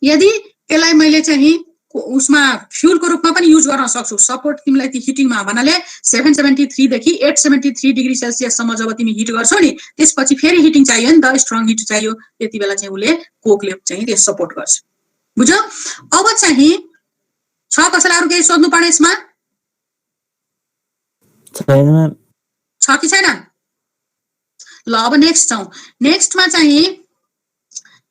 यदि यसलाई मैले चाहिँ उसमा फ्युलको रूपमा पनि युज गर्न सक्छु, सपोर्ट तिमीलाई त्यो हिटिङमा भन्नाले 773 देखि 873 डिग्री सेल्सियस सम्म जब तिमी हिट गर्छौ नि, त्यसपछि फेरि हिटिङ चाहियो नि त, स्ट्रङ हिट चाहियो, त्यति बेला चाहिँ उले कोकले चाहिँ त्यस सपोर्ट गर्छ। बुझ्यौ? अब चाहिँ छ कसैलाई अरु केही सोध्नु पर्ने यसमा? छैन। छ कि छैन? ल अब नेक्स्ट जाउँ। नेक्स्टमा चाहिँ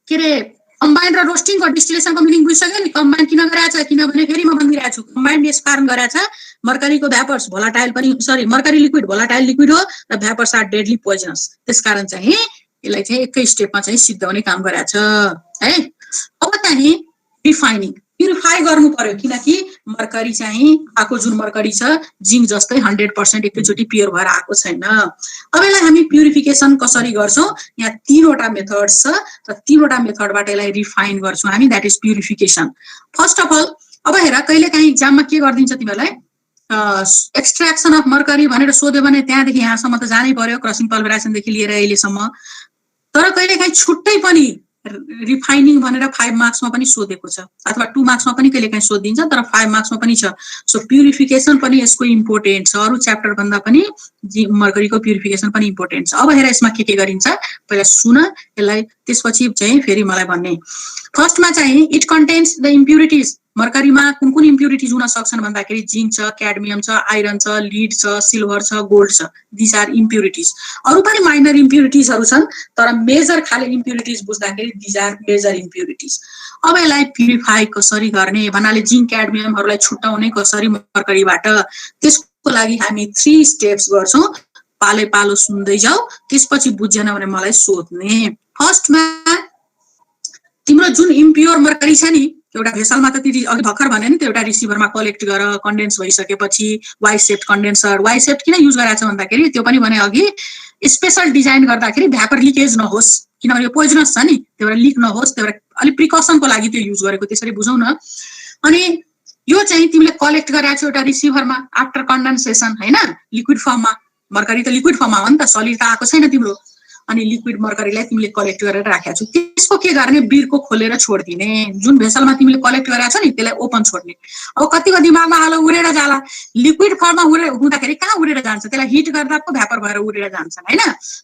के रे कम्बाइन र रोस्टिङको डिस्टिलेसनको मिनिङ बुझिसक्यो नि? कम्बाइन किन गरेछ? किनभने फेरि म भनिरहेको छु, कम्बाइन यस कारण गरेछ, मर्करीको भ्यापर्स भोलाटाइल पनि, sorry mercury liquid volatile liquid हो र भ्यापर्स आर डेडली पोइजनस। त्यसकारण चाहिँ यसलाई चाहिँ एकै स्टेपमा चाहिँ सिद्धाउने काम गरेछ है। अब चाहिँ रिफाइनिङ, प्युरिफाई गर्नु पर्यो, किनकि मर्करी चाहिँ आको जुन मर्करी छ जिंक जस्तै 100% एकैचोटी प्योर भएर आएको छैन। अब यसलाई हामी प्युरिफिकेसन कसरी गर्छौं? यहाँ तीनवटा मेथड्स छ र तीनवटा मेथडबाट यसलाई रिफाइन गर्छौं हामी, that is purification. First of all अब हेर, कहिलेकाहीँ एक्जाममा के गरिदिन्छ तिमीलाई, एक्सट्र्याक्सन अफ मर्करी भनेर सोध्यो भने त्यहाँदेखि यहाँसम्म त जानै पर्यो, क्रसिङ पल्भराइजेसन देखि लिएर अहिलेसम्म। तर कहिलेकाहीँ छुट्टै पनि रिफाइनिङ भनेर 5 मार्क्समा पनि सोधेको छ, अथवा 2 मार्क्समा पनि कहिलेकाहीँ सोधिन्छ, तर 5 मार्क्समा पनि छ। सो प्युरिफिकेसन पनि यसको इम्पोर्टेन्ट छ, अरु च्याप्टर भन्दा पनि मर्करीको प्युरिफिकेसन पनि इम्पोर्टेन्ट छ। अब हेर यसमा के गरिन्छ पहिला सुन यसलाई, त्यसपछि चाहिँ फेरि मलाई भन्ने। फर्स्टमा चाहिँ इट कन्टेन्स द इम्प्युरिटिज, मर्करीमा कुन कुन इम्प्युरिटिज हुन सक्छन् भन्दाखेरि जिंक छ, क्याडमियम छ, आइरन छ, लिड छ, सिल्भर छ, गोल्ड छ, दिस आर इम्प्युरिटिज। अरु पनि माइनर इम्प्युरिटिजहरु छन्, तर मेजर खाले इम्प्युरिटिज बुझ्दाखेरि दिस आर मेजर इम्प्युरिटिज। अब यसलाई प्युरिफाई कसरी गर्ने भन्नाले जिंक क्याडमियमहरुलाई छुट्याउने कसरी मर्करीबाट, त्यसको लागि हामी 3 स्टेप्स गर्छौं। पाले पालो सुन्दै जाऊ, त्यसपछि बुझेन भने मलाई सोध्ने। फर्स्टमा तिम्रो जुन इम्प्योर मर्करी छ नि, एउटा भेसलमा त तिमी अघि भर्खर भने नि त एउटा रिसिभरमा कलेक्ट गर, कन्डेन्स भइसकेपछि वाइ सेप्ट कन्डेन्सर, वाइ सेप्ट किन युज गरेछ भन्दाखेरि त्यो पनि भने अघि स्पेशल डिजाइन गर्दाखेरि भ्यापर लिकेज नहोस्, किनभने यो पोइजनस छ नि, त्यो भएर लिक नहोस्, त्यो भएर अलि प्रिकसनको लागि त्यो युज गरेको, त्यसरी बुझौं न। अनि यो चाहिँ तिमीले कलेक्ट गरेछ एउटा रिसिभरमा आफ्टर कन्डेन्सेसन हैन, लिक्विड फर्ममा। मर्करी त लिक्विड फर्ममा हो नि त, सलिड त आएको छैन तिम्रो। अनि लिक्विड मर्करीलाई तिमीले कलेक्ट गरेर राखेको छौ, त्यसको के गर्ने, बिर्को खोलेर छोड्दिने। जुन भेसलमा तिमीले कलेक्ट गरेछ नि त्यसलाई ओपन छोड्ने। अब कतिको दिमागमा हालो उडेर जाला, लिक्विड फर्ममा हुँदाखेरि कहाँ उडेर जान्छ, त्यसलाई हिट गर्दा पो भ्यापर भएर उडेर जान्छन् हैन,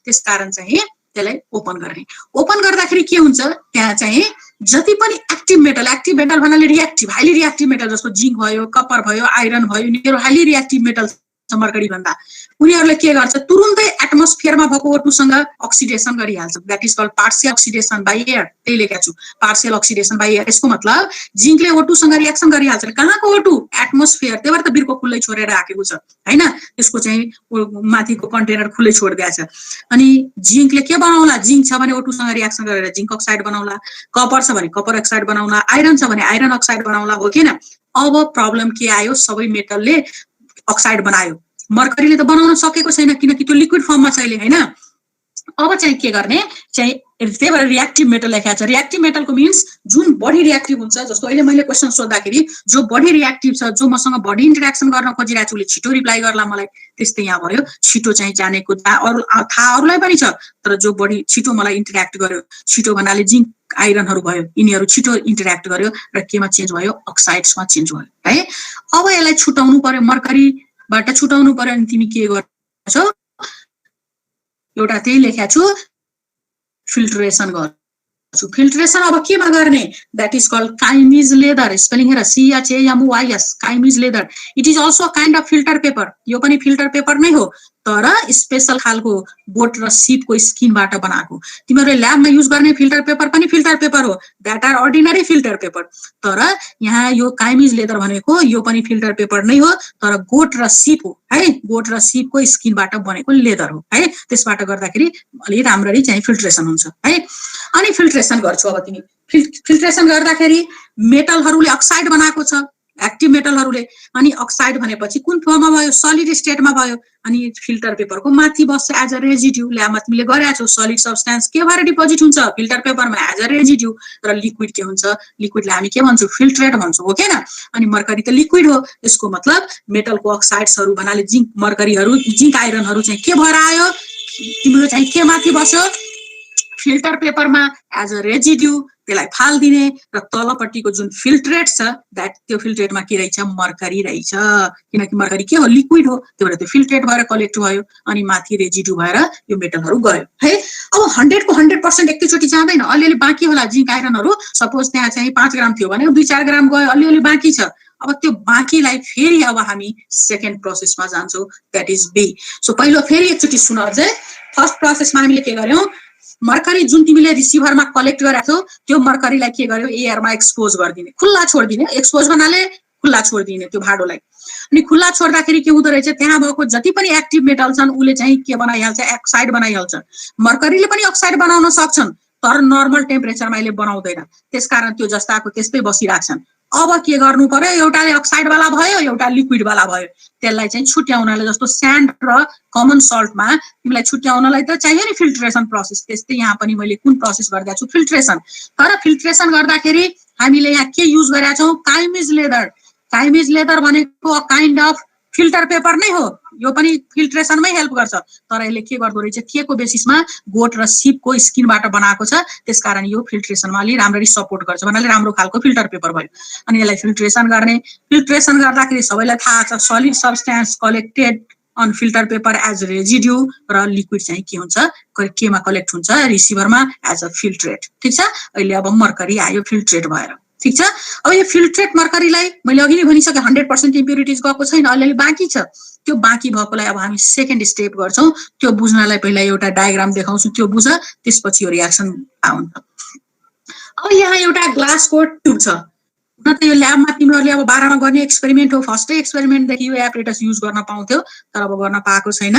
त्यसकारण चाहिँ त्यसलाई ओपन गर्ने। ओपन गर्दाखेरि के हुन्छ, त्यहाँ चाहिँ जति पनि एक्टिभ मेटल भन्नाले रिएक्टिभ, हाइली रिएक्टिभ मेटल जस्तो जिंक भयो, कपर भयो, आइरन भयो, यिनीहरु हाइली रिएक्टिभ मेटल मर्करी भन्दा उनीहरूले के गर्छ तुरुन्तै एटमोस्फियरमा भएको O2सँग अक्सिडेसन गरिहाल्छ that is called partial oxidation by air त्यही लेखेको छु पार्शियल अक्सिडेसन बाइ एयर यसको मतलब जिंकले O2सँग रिएक्सन गरिहाल्छ कहाँको O2 एटमोस्फियर त्यही भएर त बिर्को खुल्लै छोडेर राखेको छ हैन त्यसको चाहिँ माथिको कन्टेनर खुल्लै छोडिदिएको छ अनि जिंकले के बनाउला जिंक छ भने O2सँग रिएक्सन गरेर जिंक अक्साइड बनाउला कपर छ भने कपर अक्साइड बनाउला आइरन छ भने आइरन अक्साइड बनाउला हो किन अब प्रब्लम के आयो सबै मेटलले अक्साइड बनायो मर्करीले त बनाउन सकेको छैन किनकि त्यो लिक्विड फर्ममा छ अहिले हैन अब चाहिँ के गर्ने चाहिँ त्यही भएर रिएक्टिभ मेटल लेखेको छ रिएक्टिभ मेटलको मिन्स जुन बढी रिएक्टिभ हुन्छ जस्तो अहिले मैले क्वेशन सोध्दाखेरि जो बढी रिएक्टिभ छ जो मसँग बढी इन्टरेक्सन गर्न खोजिरहेको छु उसले छिटो रिप्लाई गर्ला मलाई त्यस्तै यहाँ भयो छिटो चाहिँ जानेको थाहा अरूलाई पनि छ तर जो बढी छिटो मलाई इन्टरेक्ट गर्यो छिटो भन्नाले जिंक आइरनहरू भयो यिनीहरू छिटो इन्टरेक्ट गर्यो र केमा चेन्ज भयो अक्साइड्समा चेन्ज भयो है अब यसलाई छुटाउनु पर्यो मर्करीबाट छुटाउनु पर्यो अनि तिमी के गर्छौ एउटा त्यही लेखेको छु फिल्ट्रेसन गर्छु फिल्ट्रेसन अब केमा गर्ने that is called chamois leather spelling हेर CHAMYS chamois leather it is also kind of filter paper यो पनि फिल्टर पेपर नै हो तर स्पेशल खालको बोट र सिपको स्किनबाट बनाएको तिमीहरूले ल्याबमा युज गर्ने फिल्टर पेपर पनि फिल्टर पेपर हो that are ordinary filter paper तर यहाँ यो काइमिज लेदर भनेको यो पनि फिल्टर पेपर नै हो तर गोट र सिप हो है गोट र सिपको स्किनबाट बनेको लेदर हो है त्यसबाट गर्दाखेरि अलि राम्ररी चाहिँ फिल्ट्रेसन हुन्छ है अनि फिल्ट्रेसन गर्छु अब तिमी फिल्ट्रेसन गर्दाखेरि मेटलहरूले अक्साइड बनाएको छ एक्टिभ मेटलहरूले अनि अक्साइड भनेपछि कुन फर्ममा भयो सलिड स्टेटमा भयो अनि फिल्टर पेपरको माथि बस्छ एज अ रेजिड्यू ल्याबमा तिमीले गरेका छौ सलिड सब्स्टेन्स के भएर डिपोजिट हुन्छ फिल्टर पेपरमा एज अ रेजिड्यू र लिक्विड के हुन्छ लिक्विडलाई हामी के भन्छौँ फिल्ट्रेट भन्छौँ हो किन अनि मर्करी त लिक्विड हो यसको मतलब मेटलको अक्साइड्सहरू भन्नाले जिंक मर्करीहरू जिंक आइरनहरू चाहिँ के भएर आयो तिम्रो चाहिँ के माथि बस्यो फिल्टर पेपरमा एज अ रेजिड्यू त्यसलाई फाल्दिने र तलपट्टिको जुन फिल्ट्रेट छ दैट त्यो फिल्ट्रेटमा के रहेछ मर्करी रहेछ किनकि मर्करी के हो लिक्विड हो त्यही भएर त्यो फिल्ट्रेट भएर कलेक्ट भयो अनि माथि रेजिड्यू भएर यो मेटलहरू गयो है अब 100 को 100% एकैचोटि जाँदैन अलिअलि बाँकी होला जिंक आइरनहरू सपोज त्यहाँ चाहिँ 5 ग्राम थियो भने 2-4 ग्राम गयो अलिअलि बाँकी छ अब त्यो बाँकीलाई फेरि अब हामी सेकेन्ड प्रोसेसमा जान्छौँ दैट इज बी सो पहिलो फेरि एकचोटि सुन अझै फर्स्ट प्रोसेसमा हामीले के गर्यौं मर्करी जुन तिमीले रिसिभरमा कलेक्ट गरेको छौ त्यो मर्करीलाई के गर्यो एयरमा एक्सपोज गरिदिने खुल्ला छोडिदिने एक्सपोज भन्नाले खुल्ला छोडिदिने त्यो भाडोलाई अनि खुल्ला छोड्दाखेरि के हुँदो रहेछ त्यहाँ भएको जति पनि एक्टिभ मेटल छन् उले चाहिँ के बनाइहाल्छ अक्साइड बनाइहाल्छ मर्करीले पनि अक्साइड बनाउन सक्छन् तर नर्मल टेम्परेचरमा अहिले बनाउँदैन त्यसकारण त्यो जस्ताको त्यस्तै बसिराख्छन् अब के गर्नु पर्यो एउटाले अक्साइड वाला भयो एउटा लिक्विड वाला भयो त्यसलाई चाहिँ छुट्याउनलाई जस्तो स्यान्ड र कमन सल्टमा तिमीलाई छुट्याउनलाई त चाहियो नि फिल्ट्रेसन प्रोसेस त्यस्तै यहाँ पनि मैले कुन प्रोसेस गर्दै छु फिल्ट्रेसन तर फिल्ट्रेसन गर्दाखेरि हामीले यहाँ के युज गरेका छौं काइमिज लेदर भनेको a kind of filter paper नै हो यो पनि फिल्ट्रेसनमै हेल्प गर्छ तर यसले के गर्दो रहेछ के को बेसिसमा गोट र सिपको स्किनबाट बनाएको छ त्यसकारण यो फिल्ट्रेसनमा अलि राम्ररी सपोर्ट गर्छ भन्नाले राम्रो खालको फिल्टर पेपर भयो अनि यसलाई फिल्ट्रेसन गर्दाखेरि सबैलाई थाहा छ solid substance collected on filter paper as residue र लिक्विड चाहिँ के हुन्छ केमा कलेक्ट हुन्छ रिसिभरमा एज अ फिल्ट्रेट ठीक छ अहिले अब मर्करी आयो फिल्ट्रेट भएर ठीक छ अब यो फिल्ट्रेट मर्करीलाई मैले अघि नै भनिसके 100% इम्प्युरिटिज गएको छैन अलिअलि बाँकी छ त्यो बाँकी भएकोलाई अब हामी सेकेन्ड स्टेप गर्छौं त्यो बुझ्नलाई पहिला एउटा डायग्राम देखाउँछु त्यो बुझ त्यसपछि यो रिएक्सन आउँछ अब यहाँ एउटा ग्लासको ट्युब छ न त यो ल्याबमा तिमीहरूले अब 12 मा गर्ने एक्सपेरिमेन्ट हो फर्स्टै एक्सपेरिमेन्ट देखि यो एपरेटस युज गर्न पाउँथ्यो तर अब गर्न पाएको छैन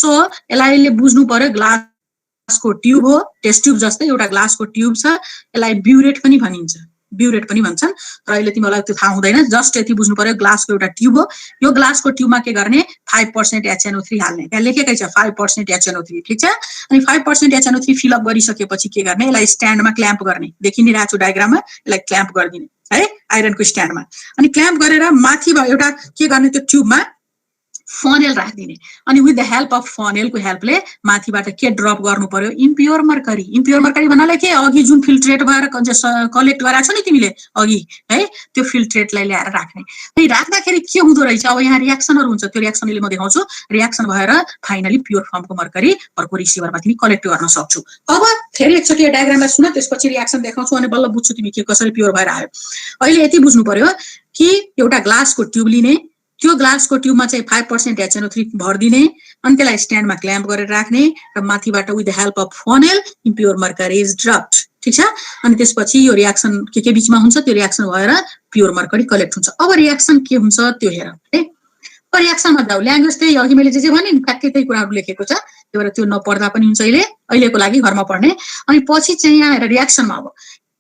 सो यसलाई बुझ्नु पर्यो ग्लासको ट्युब हो टेस्ट ट्युब जस्तै एउटा ग्लासको ट्युब छ यसलाई ब्युरेट पनि भनिन्छ ब्युरेट पनि भन्छन् र अहिले तिमीलाई त्यो थाहा हुँदैन जस्ट यति बुझ्नु पर्यो ग्लासको एउटा ट्युब हो यो ग्लासको ट्युबमा के गर्ने 5% HNO3 हाल्ने त्यहाँ लेखेकै छ 5% HNO3 ठीक छ अनि 5% HNO3 फिल अप गरिसकेपछि के गर्ने यसलाई स्ट्यान्डमा क्ल्याम्प गर्ने देखिनिरहेको छु डायग्राममा यसलाई क्ल्याम्प गरिदिने है आइरनको स्ट्यान्डमा अनि क्ल्याम्प गरेर माथि एउटा के गर्ने त्यो ट्युबमा फनेल राख्दिने अनि विथ द हेल्प अफ फनेलको हेल्पले माथिबाट के ड्रप गर्नु पर्यो इम्प्योर मर्करी भन्नाले के अघि जुन फिल्ट्रेट भएर कलेक्ट गराएको छ नि तिमीले अघि है त्यो फिल्ट्रेटलाई ल्याएर राख्ने अनि राख्दाखेरि के हुँदो रहेछ अब यहाँ रिएक्सनहरु हुन्छ त्यो रिएक्सनले म देखाउँछु रिएक्सन भएर फाइनली प्योर फर्मको मर्करी अर्को रिसिभरमा तिमी कलेक्ट गर्न सक्छौ अब फेरि एकचोटि यो डायग्रामलाई सुन त्यसपछि रिएक्सन देखाउँछु अनि बल्ल बुझ्छु तिमी के कसरी प्योर भएर आयो अहिले यति बुझ्नु पर्यो कि एउटा ग्लासको ट्युब लिने त्यो ग्लासको ट्युबमा चाहिँ 5% HNO3 भर्दिने अनि त्यसलाई स्ट्यान्डमा क्ल्याम्प गरेर राख्ने र माथिबाट with the help of funnel impure mercury is dropped. ठीक छ, अनि त्यसपछि यो रियाक्सन के बीचमा हुन्छ, त्यो रियाक्सन भएर प्योर मर्करी कलेक्ट हुन्छ। अब रियाक्सन के हुन्छ त्यो हेर है। अब रियाक्सनमा जाऊ, ल्याङ्ग्वेज त्यही अघि मैले जे भने ठ्याक्कै त्यही कुराहरू लेखेको छ, त्यही भएर त्यो नपढ्दा पनि हुन्छ अहिलेको लागि घरमा पढ्ने। अनि पछि चाहिँ यहाँ हेर रियाक्सनमा अब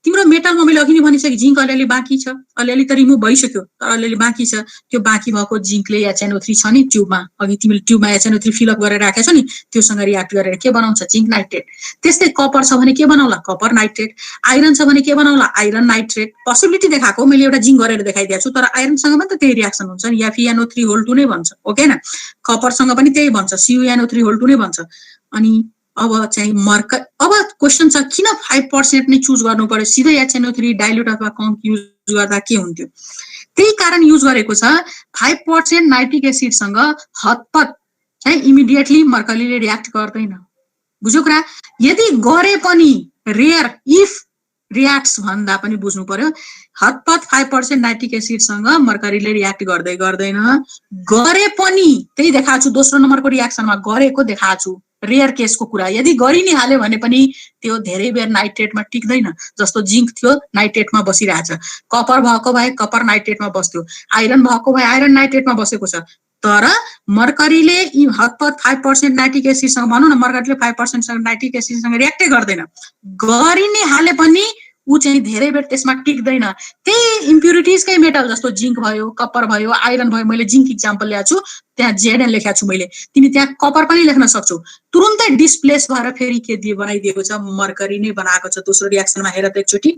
तिम्रो मेटलमा मैले अघि नै भनिसकेँ जिङ्क अलिअलि बाँकी छ, अलिअलि त रिमुभ भइसक्यो तर अलिअलि बाँकी छ। त्यो बाँकी भएको जिङ्कले HNO3 छ नि ट्युबमा, अघि तिमीले ट्युबमा HNO3 फिलअप गरेर राखेको छ नि, त्योसँग रियाक्ट गरेर के बनाउँछ, जिङ्क नाइट्रेट। त्यस्तै कपर छ भने के बनाउला, कपर नाइट्रेट। आइरन छ भने के बनाउला, आइरन नाइट्रेट। पोसिबिलिटी देखाएको मैले एउटा जिङ्क गरेर देखाइदिएको छु, तर आइरनसँग पनि त त्यही रियाक्सन हुन्छ नि, FeNO3(2) नै भन्छ, ओके न। कपरसँग पनि त्यही भन्छ, CuNO3(2) नै भन्छ। अनि अब चाहिँ अब क्वेसन छ किन 5% नै चुज गर्नु पर्यो, सिधै HNO3 डाइल्युट अथवा कम युज गर्दा के हुन्थ्यो? त्यही कारण युज गरेको छ। 5% नाइट्रिक एसिडसँग हतपत चाहिँ इमिडिएटली मर्करीले रियाक्ट गर्दैन। बुझ्यो कुरा? यदि गरे पनि रेयर इफ रियाक्ट्स भन्दा पनि बुझ्नु पर्यो। हतपत 5% नाइट्रिक एसिडसँग मर्करीले रियाक्ट गर्दैन। गरे पनि त्यही देखाएको छु, दोस्रो नम्बरको रियाक्सनमा गरेको देखाएको छु। रेयर केसको कुरा, यदि गरि नै हाल्यो भने पनि त्यो धेरै बेर नाइट्रेटमा टिक्दैन। जस्तो जिङ्क थियो नाइट्रेटमा बसिरहेछ, कपर भएको भए कपर नाइट्रेटमा बस्थ्यो, आइरन भएको भए आइरन नाइट्रेटमा बसेको छ। तर मर्करीले हतपत 5% नाइट्रिक एसिडसँग भनौँ न, मर्करीले 5% नाइट्रिक एसिडसँग रियाक्टै गर्दैन। गरि नै हाले पनि ऊ चाहिँ धेरै बेर त्यसमा टिक्दैन। त्यही इम्प्युरिटिजकै मेटल जस्तो जिङ्क भयो, कपर भयो, आइरन भयो। मैले जिङ्क इक्जाम्पल ल्याएको छु, त्यहाँ Zn लेखेको छु मैले, तिमी त्यहाँ कपर पनि लेख्न सक्छौ। तुरुन्तै डिस्प्लेस भएर फेरि के बनाइदिएको छ, मर्करी नै बनाएको छ। दोस्रो रियाक्सनमा हेर त एकचोटि,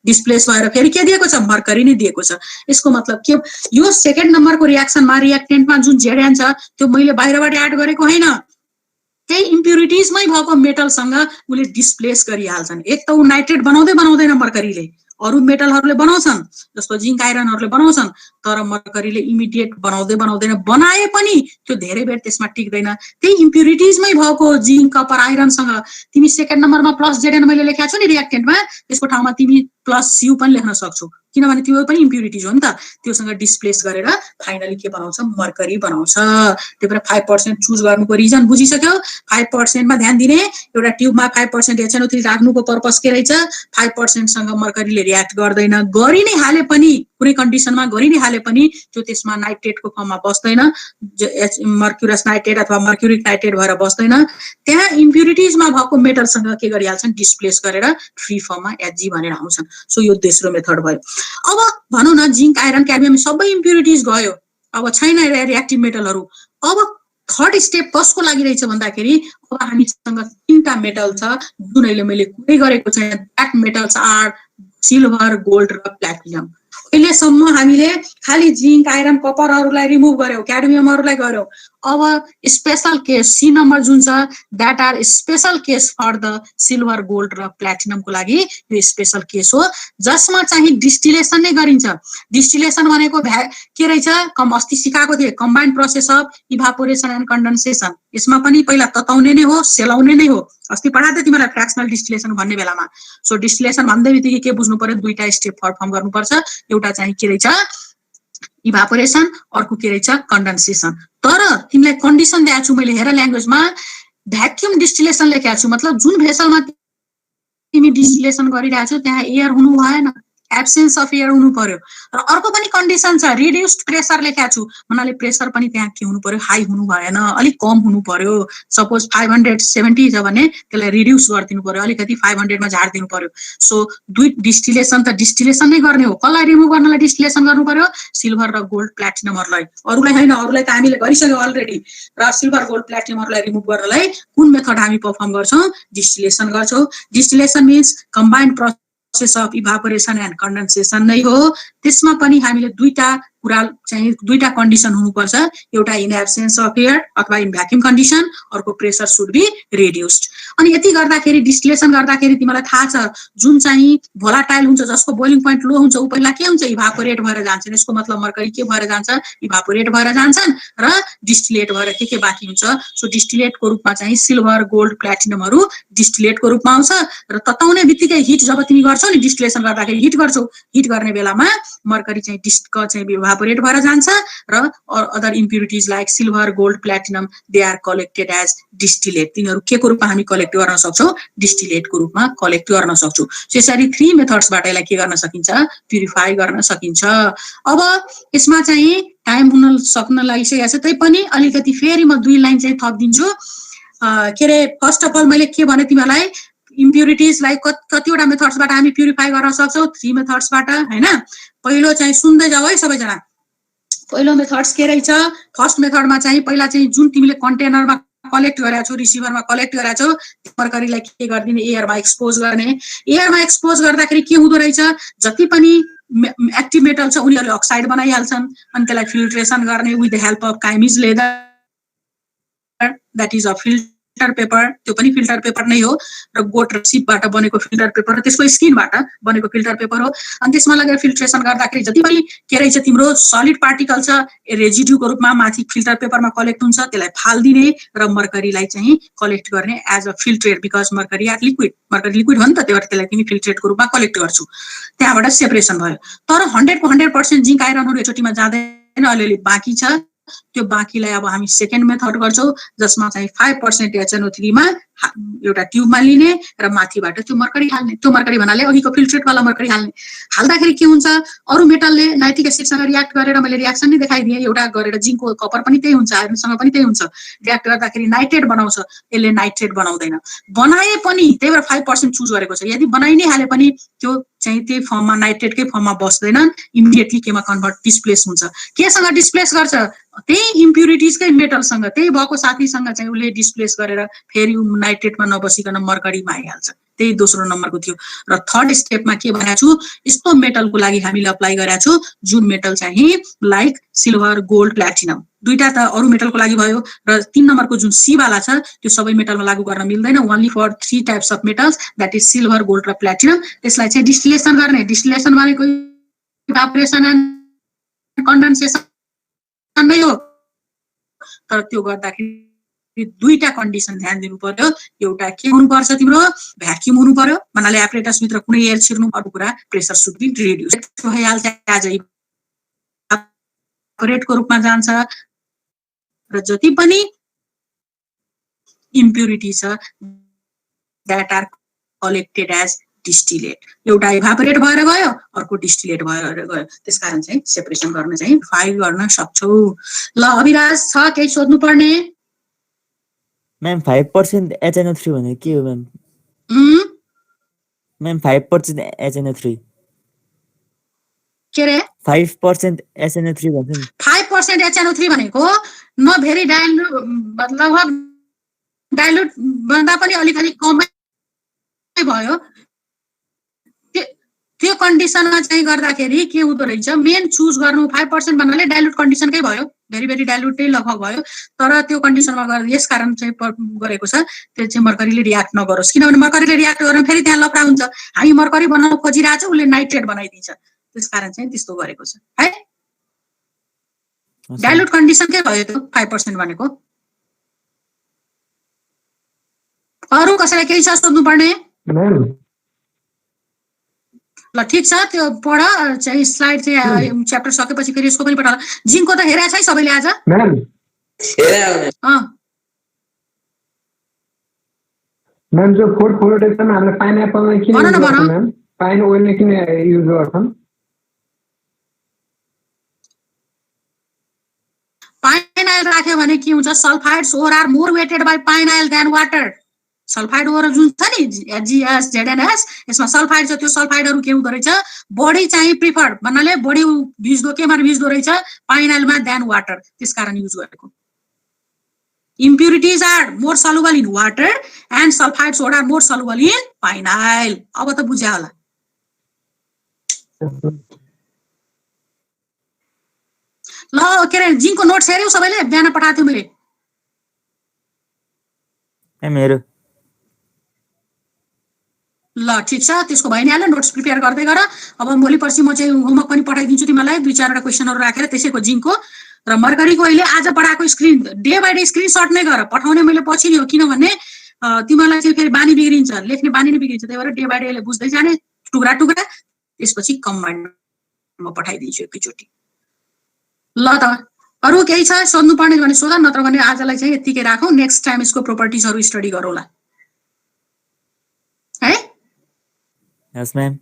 डिस्प्लेस भएर फेरि के दिएको छ, मर्करी नै दिएको छ। यसको मतलब के, यो सेकेन्ड नम्बरको रियाक्सनमा रियाक्टेन्टमा जुन Zn छ त्यो मैले बाहिरबाट एड गरेको होइन, त्यही इम्प्युरिटिजमै भएको मेटलसँग उसले डिस्प्लेस गरिहाल्छन्। एक त ऊ नाइट्रेट बनाउँदैन मर्करीले, अरू मेटलहरूले बनाउँछन् जस्तो जिङ्क आइरनहरूले बनाउँछन्, तर मर्करीले इमिडिएट बनाउँदैन। बनाए पनि त्यो धेरै बेर त्यसमा टिक्दैन। त्यही इम्प्युरिटिजमै भएको जिङ्क कपर आइरनसँग तिमी सेकेन्ड नम्बरमा प्लस Zn मैले लेखेको छु नि रियाक्टेन्टमा, त्यसको ठाउँमा तिमी प्लस Cu पनि लेख्न सक्छौ, किनभने त्यो पनि इम्प्युरिटिज हो नि त। त्योसँग डिस्प्लेस गरेर फाइनली के बनाउँछ, मर्करी बनाउँछ। त्यही भएर 5% चुज गर्नुको रिजन बुझिसक्यो। 5% मा ध्यान दिने, एउटा ट्युबमा 5% HNO3 राख्नुको पर्पस के रहेछ, 5% सँग मर्करीले रियाक्ट गर्दैन। गरि नै हाले पनि, कुनै कन्डिसनमा गरि नै हाले पनि त्यो त्यसमा नाइट्रेटको फर्ममा बस्दैन, मर्क्युरस नाइट्रेट अथवा मर्क्युरिक नाइट्रेट भएर बस्दैन। त्यहाँ इम्प्युरिटिजमा भएको मेटलसँग के गरिहाल्छन्, डिस्प्लेस गरेर फ्री फर्ममा Hg भनेर आउँछन्। सो यो तेस्रो मेथड भयो। अब भनौँ न जिङ्क आइरन क्याडमियम सबै इम्प्युरिटिज गयो, अब छैन रियाक्टिभ मेटलहरू। अब थर्ड स्टेप कसको लागि रहेछ भन्दाखेरि, अब हामीसँग 3टा मेटल छ जुन अहिले मैले कुरै गरेको छ। That metals are silver, gold र प्लेटिनम। अहिलेसम्म हामीले खालि जिङ्क आइरन कपरहरूलाई रिमुभ गर्यौँ, क्याडमियमहरूलाई गर्यौँ। अब स्पेशल केस सी नम्बर जुन छ, that are special case for the silver, gold र प्लेटिनमको लागि यो स्पेशल केस हो, जसमा चाहिँ डिस्टिलेसन नै गरिन्छ। डिस्टिलेसन भनेको के रहेछ, अस्ति सिकाएको थिएँ, combined process of evaporation and condensation. यसमा पनि पहिला तताउने नै हो, सेलाउने नै हो। अस्ति पढाएको थिएँ तिमीलाई फ्र्याक्सनल डिस्टिलेसन भन्ने बेलामा। सो डिस्टिलेसन भन्दै बित्तिकै के बुझ्नु पर्यो, 2टा स्टेप परफर्म गर्नुपर्छ। एउटा चाहिँ के रहेछ, इभापोरेसन, अर्को के रहेछ, कन्डेन्सेसन। तर तिमीलाई कन्डिसन दिएको छु मैले, हेर ल्याङ्ग्वेजमा भ्याक्युम डिस्टिलेसन लेखेको छु, मतलब जुन भेसलमा तिमी डिस्टिलेसन गरिरहेछौ त्यहाँ एयर हुनु भएन, एब्सेन्स अफ एयर हुनु पर्यो। र अर्को पनि कन्डिसन छ, रिड्युस्ड प्रेसर लेखेको छु, भन्नाले प्रेसर पनि त्यहाँ के हुनु पर्यो, हाई हुनु भएन, अलिक कम हुनु पर्यो। सपोज 570 छ भने त्यसलाई रिड्युस गरिदिनु पर्यो, अलिकति 500 मा झार्दिनु पर्यो। सो डिस्टिलेसन त डिस्टिलेसन नै गर्ने हो। कसलाई रिमुभ गर्नलाई डिस्टिलेसन गर्नु पर्यो, सिल्भर र गोल्ड प्लेटिनमहरूलाई, अरूलाई होइन, अरूलाई त हामीले गरिसक्यौँ अलरेडी। र सिल्भर, गोल्ड, प्लेटिनमहरूलाई रिमुभ गर्नलाई कुन मेथड हामी परफर्म गर्छौँ, डिस्टिलेसन गर्छौँ। Distillation means combined process of evaporation and condensation नै हो। त्यसमा पनि हामीले 2टा कुरा चाहिँ 2टा कन्डिसन हुनुपर्छ, एउटा इन एब्सेन्स अफ एयर अथवा इन भ्याक्युम कन्डिसन, अर्को प्रेसर सुड बी रिड्युस्ड। अनि यति गर्दाखेरि डिस्टिलेसन गर्दाखेरि तिमीलाई थाहा छ जुन चाहिँ भोलाटाइल हुन्छ जसको बोइलिङ पोइन्ट लो हुन्छ उ पहिला के हुन्छ इभापोरेट भएर जान्छन् यसको मतलब मर्करी के भएर जान्छ इभापोरेट भएर जान्छन् र डिस्टिलेट भएर के बाँकी हुन्छ सो डिस्टिलेटको रूपमा चाहिँ सिल्भर गोल्ड प्लेटिनमहरु डिस्टिलेटको रूपमा आउँछ र तताउने बित्तिकै हिट जब तिमी गर्छौ नि डिस्टिलेसन गर्दाखेरि हिट गर्छौ हिट गर्ने बेलामा मर्करी चाहिँ इभापोरेट भएर जान्छ र other impurities like silver gold platinum they are collected as distillate तिनीहरु के को रूपमा हामी कलेक्ट गर्न सक्छौ डिस्टिलेटको रूपमा कलेक्ट गर्न सक्छौ यसरी 3 मेथड्सबाट यसलाई के गर्न सकिन्छ प्युरिफाई गर्न सकिन्छ अब यसमा चाहिँ टाइम हुन सक्न लागिसकेको छ तै पनि अलिकति फेरि म 2 लाइन चाहिँ थप दिन्छु के रे फर्स्ट अफ अल मैले के भने तिमीलाई इम्प्युरिटिज लाइक कतिवटा मेथड्सबाट हामी प्युरिफाई गर्न सक्छौ 3 मेथड्सबाट हैन पहिलो चाहिँ सुन्दै जाऊ है सबैजना पहिलो मेथड्स के रहेछ फर्स्ट मेथडमा चाहिँ पहिला चाहिँ जुन तिमीले कन्टेनरमा कलेक्ट गरेका छौ रिसिभरमा कलेक्ट गरेका छौ मर्करीलाई के गर्दिने एयरमा एक्सपोज गर्ने एयरमा एक्सपोज गर्दाखेरि के हुँदो रहेछ जति पनि एक्टिभ मेटल छ उनीहरुले अक्साइड बनाइहाल्छन् अनि त्यसलाई फिल्ट्रेसन गर्ने with the help of chamois leather that is a filter paper त्यो पनि फिल्टर पेपर नै हो र गोट र सिपबाट बनेको फिल्टर पेपर त्यसको स्किनबाट बनेको फिल्टर पेपर हो अनि त्यसमा लगेर फिल्ट्रेसन गर्दाखेरि जति पनि के रहेछ तिम्रो सलिड पार्टिकल छ रेजिड्युको रूपमा माथि फिल्टर पेपरमा कलेक्ट हुन्छ त्यसलाई फाल्दिने र मर्करीलाई चाहिँ कलेक्ट गर्ने as a filtrate because mercury are liquid mercury liquid हो नि त त्यही भएर त्यसलाई तिमी फिल्ट्रेटको रूपमा कलेक्ट गर्छौ त्यहाँबाट सेपरेसन भयो तर 100 को 100% जिंक आइरनहरु एकचोटीमा जाँदैन अलिअलि बाँकी छ त्यो बाँकीलाई अब हामी सेकेन्ड मेथड गर्छौ जसमा चाहिँ 5% HNO3 मा एउटा ट्युबमा लिने र माथिबाट त्यो मर्करी हाल्ने त्यो मर्करी भन्नाले अघिको फिल्ट्रेट वाला मर्करी हाल्ने हाल्दाखेरि के हुन्छ अरु मेटलले नाइट्रिक एसिडसँग रियाक्ट गरेर मैले रियाक्सन नै देखाइदिए एउटा गरेर जिंकको कपर पनि त्यही हुन्छ आयरनसँग पनि त्यही हुन्छ रियाक्ट गर्दाखेरि नाइट्रेट बनाउँछ यसले नाइट्रेट बनाउँदैन बनाए पनि त्यही भएर 5% चुज गरेको छ यदि बनाइ नै हाले पनि त्यो चाहिँ त्यही फर्ममा नाइट्रेटकै फर्ममा बस्दैन इमिडिएटली केमा कन्भर्ट डिस्प्लेस हुन्छ केसँग डिस्प्लेस गर्छ त्यही इम्प्युरिटिजकै मेटलसँग त्यही भएको साथीसँग चाहिँ उले डिस्प्लेस गरेर फेरि नाइट्रेटमा नबसिकन मर्करीमा आइहाल्छ त्यही दोस्रो नम्बरको थियो र थर्ड स्टेपमा के भनेको छु यस्तो मेटलको लागि हामीले अप्लाई गरेका छु जुन मेटल चाहिँ लाइक सिल्भर गोल्ड प्लेटिनम दुईटा त अरु मेटलको लागि भयो र 3 नम्बरको जुन सी वाला छ त्यो सबै मेटलमा लागू गर्न मिल्दैन only for 3 types of metals that is silver gold र प्लेटिनम त्यसलाई चाहिँ डिस्टिलेसन गर्ने डिस्टिलेसन भनेको इभापोरेसन एन्ड कन्डेन्सेसन नै हो तर त्यो गर्दाखेरि दुईटा कन्डिसन ध्यान दिनु पर्यो एउटा के हुनु पर्छ तिम्रो भ्याक्युम हुनु पर्यो भन्नाले एपरेटस भित्र कुनै एयर छिर्नु पर्यो कुरा प्रेसर शुड बी रिड्युस भइहाल्छ आज एपरेटको रूपमा जान्छ र जति पनि इम्प्युरिटी छ that are collected as distillate एउटा इभापोरेट भएर गयो अर्को डिस्टिलेट भएर गयो त्यसकारण चाहिँ सेपरेसन गर्न चाहिँ 5 गर्न सक्छौ ल अभिराज छ केही सोध्नु पर्ने मैम 5% HNO3 भने के हो मैम मैम 5% HNO3 के रे 5% SNO3 भन्छ नि 5% HNO3 भनेको न भेरी डाइल्युट मतलब डाइल्युट भन्दा पनि अलिकति कमै भयो त्यो कन्डिसनमा चाहिँ गर्दाखेरि के हुँदो रहेछ मेन चुज गर्नु 5% भन्नाले डाइल्युट कन्डिसनकै भयो भेरी भेरी डाइल्युटै लगभग भयो तर त्यो कन्डिसनमा गरेर यस कारण चाहिँ गरेको छ त्यो चाहिँ मर्करीले रियाक्ट नगरोस् किनभने मर्करीले रियाक्ट गर्न फेरि त्यहाँ लफडा हुन्छ हामी मर्करी बनाउन खोजिरहेको छ उले नाइट्रेट बनाइदिन्छ त्यसकारण चाहिँ त्यस्तो गरेको छ है डाइल्युट कन्डिसनकै भयो त्यो 5% भनेको अरु कसैलाई केही छ सोध्नु पर्ने ल ठीक छ त्यो पढ चाहिँ स्लाइड चाहिँ च्याप्टर सकेपछि फेरि यसको पनि पढाला जिंकको त हेरेछ है सबैले आज म्याम हेरे मैम जो फोर्थ फोटोटेक्सन हामीले पाइनएप्पलमा किन युज गर्छौं मैम पाइन ओइलले किन युज गर्छौं पाइनाइल राख्यो भने के हुन्छ sulphides ores are more wetted by pine oil then water sulphide ore जुन छ नि GS ZNS यसमा सल्फाइड छ त्यो सल्फाइडहरु के हुँदो रहेछ बढी चाहिँ प्रिफर्ड भन्नाले बढी भिज्दो केमा भिज्दो रहेछ पाइनाइलमा देन वाटर त्यसकारण युज गरेको impurities are more soluble in water and sulfides are more soluble in pineal अब त बुझ्या होला ल के रे जिंकको नोट्स हेर्यौ सबैले बिहान पठाएको थियो मैले मेरो ल ठिक छ, त्यसको भइ नै हाल्यो, नोट्स प्रिपेयर गर्दै गर। अब भोलि पर्सि म चाहिँ होमवर्क पनि पठाइदिन्छु तिमीलाई, 2-4 वटा क्वेसनहरु राखेर त्यसैको जिङको र मर्करीको अहिले आज पढाएको screen day by day screenshot नै गर, पठाउने मैले पछि नि हो, किनभने तिमीलाई चाहिँ फेरि बानी बिग्रिन्छ, लेख्ने बानी नै बिग्रिन्छ, त्यही भएर डे बाइ डे बुझ्दै जाने, टुक्रा टुक्रा, त्यसपछि कम्बाइन्ड म पठाइदिन्छु एकैचोटि। ल त अरु केही छ सोध्नु पर्ने भने सोध, नत्र भने आजलाई चाहिँ यतिकै राखौं, नेक्स्ट टाइम यसको प्रोपर्टिजहरु स्टडी गरौँला है। यस म्याम।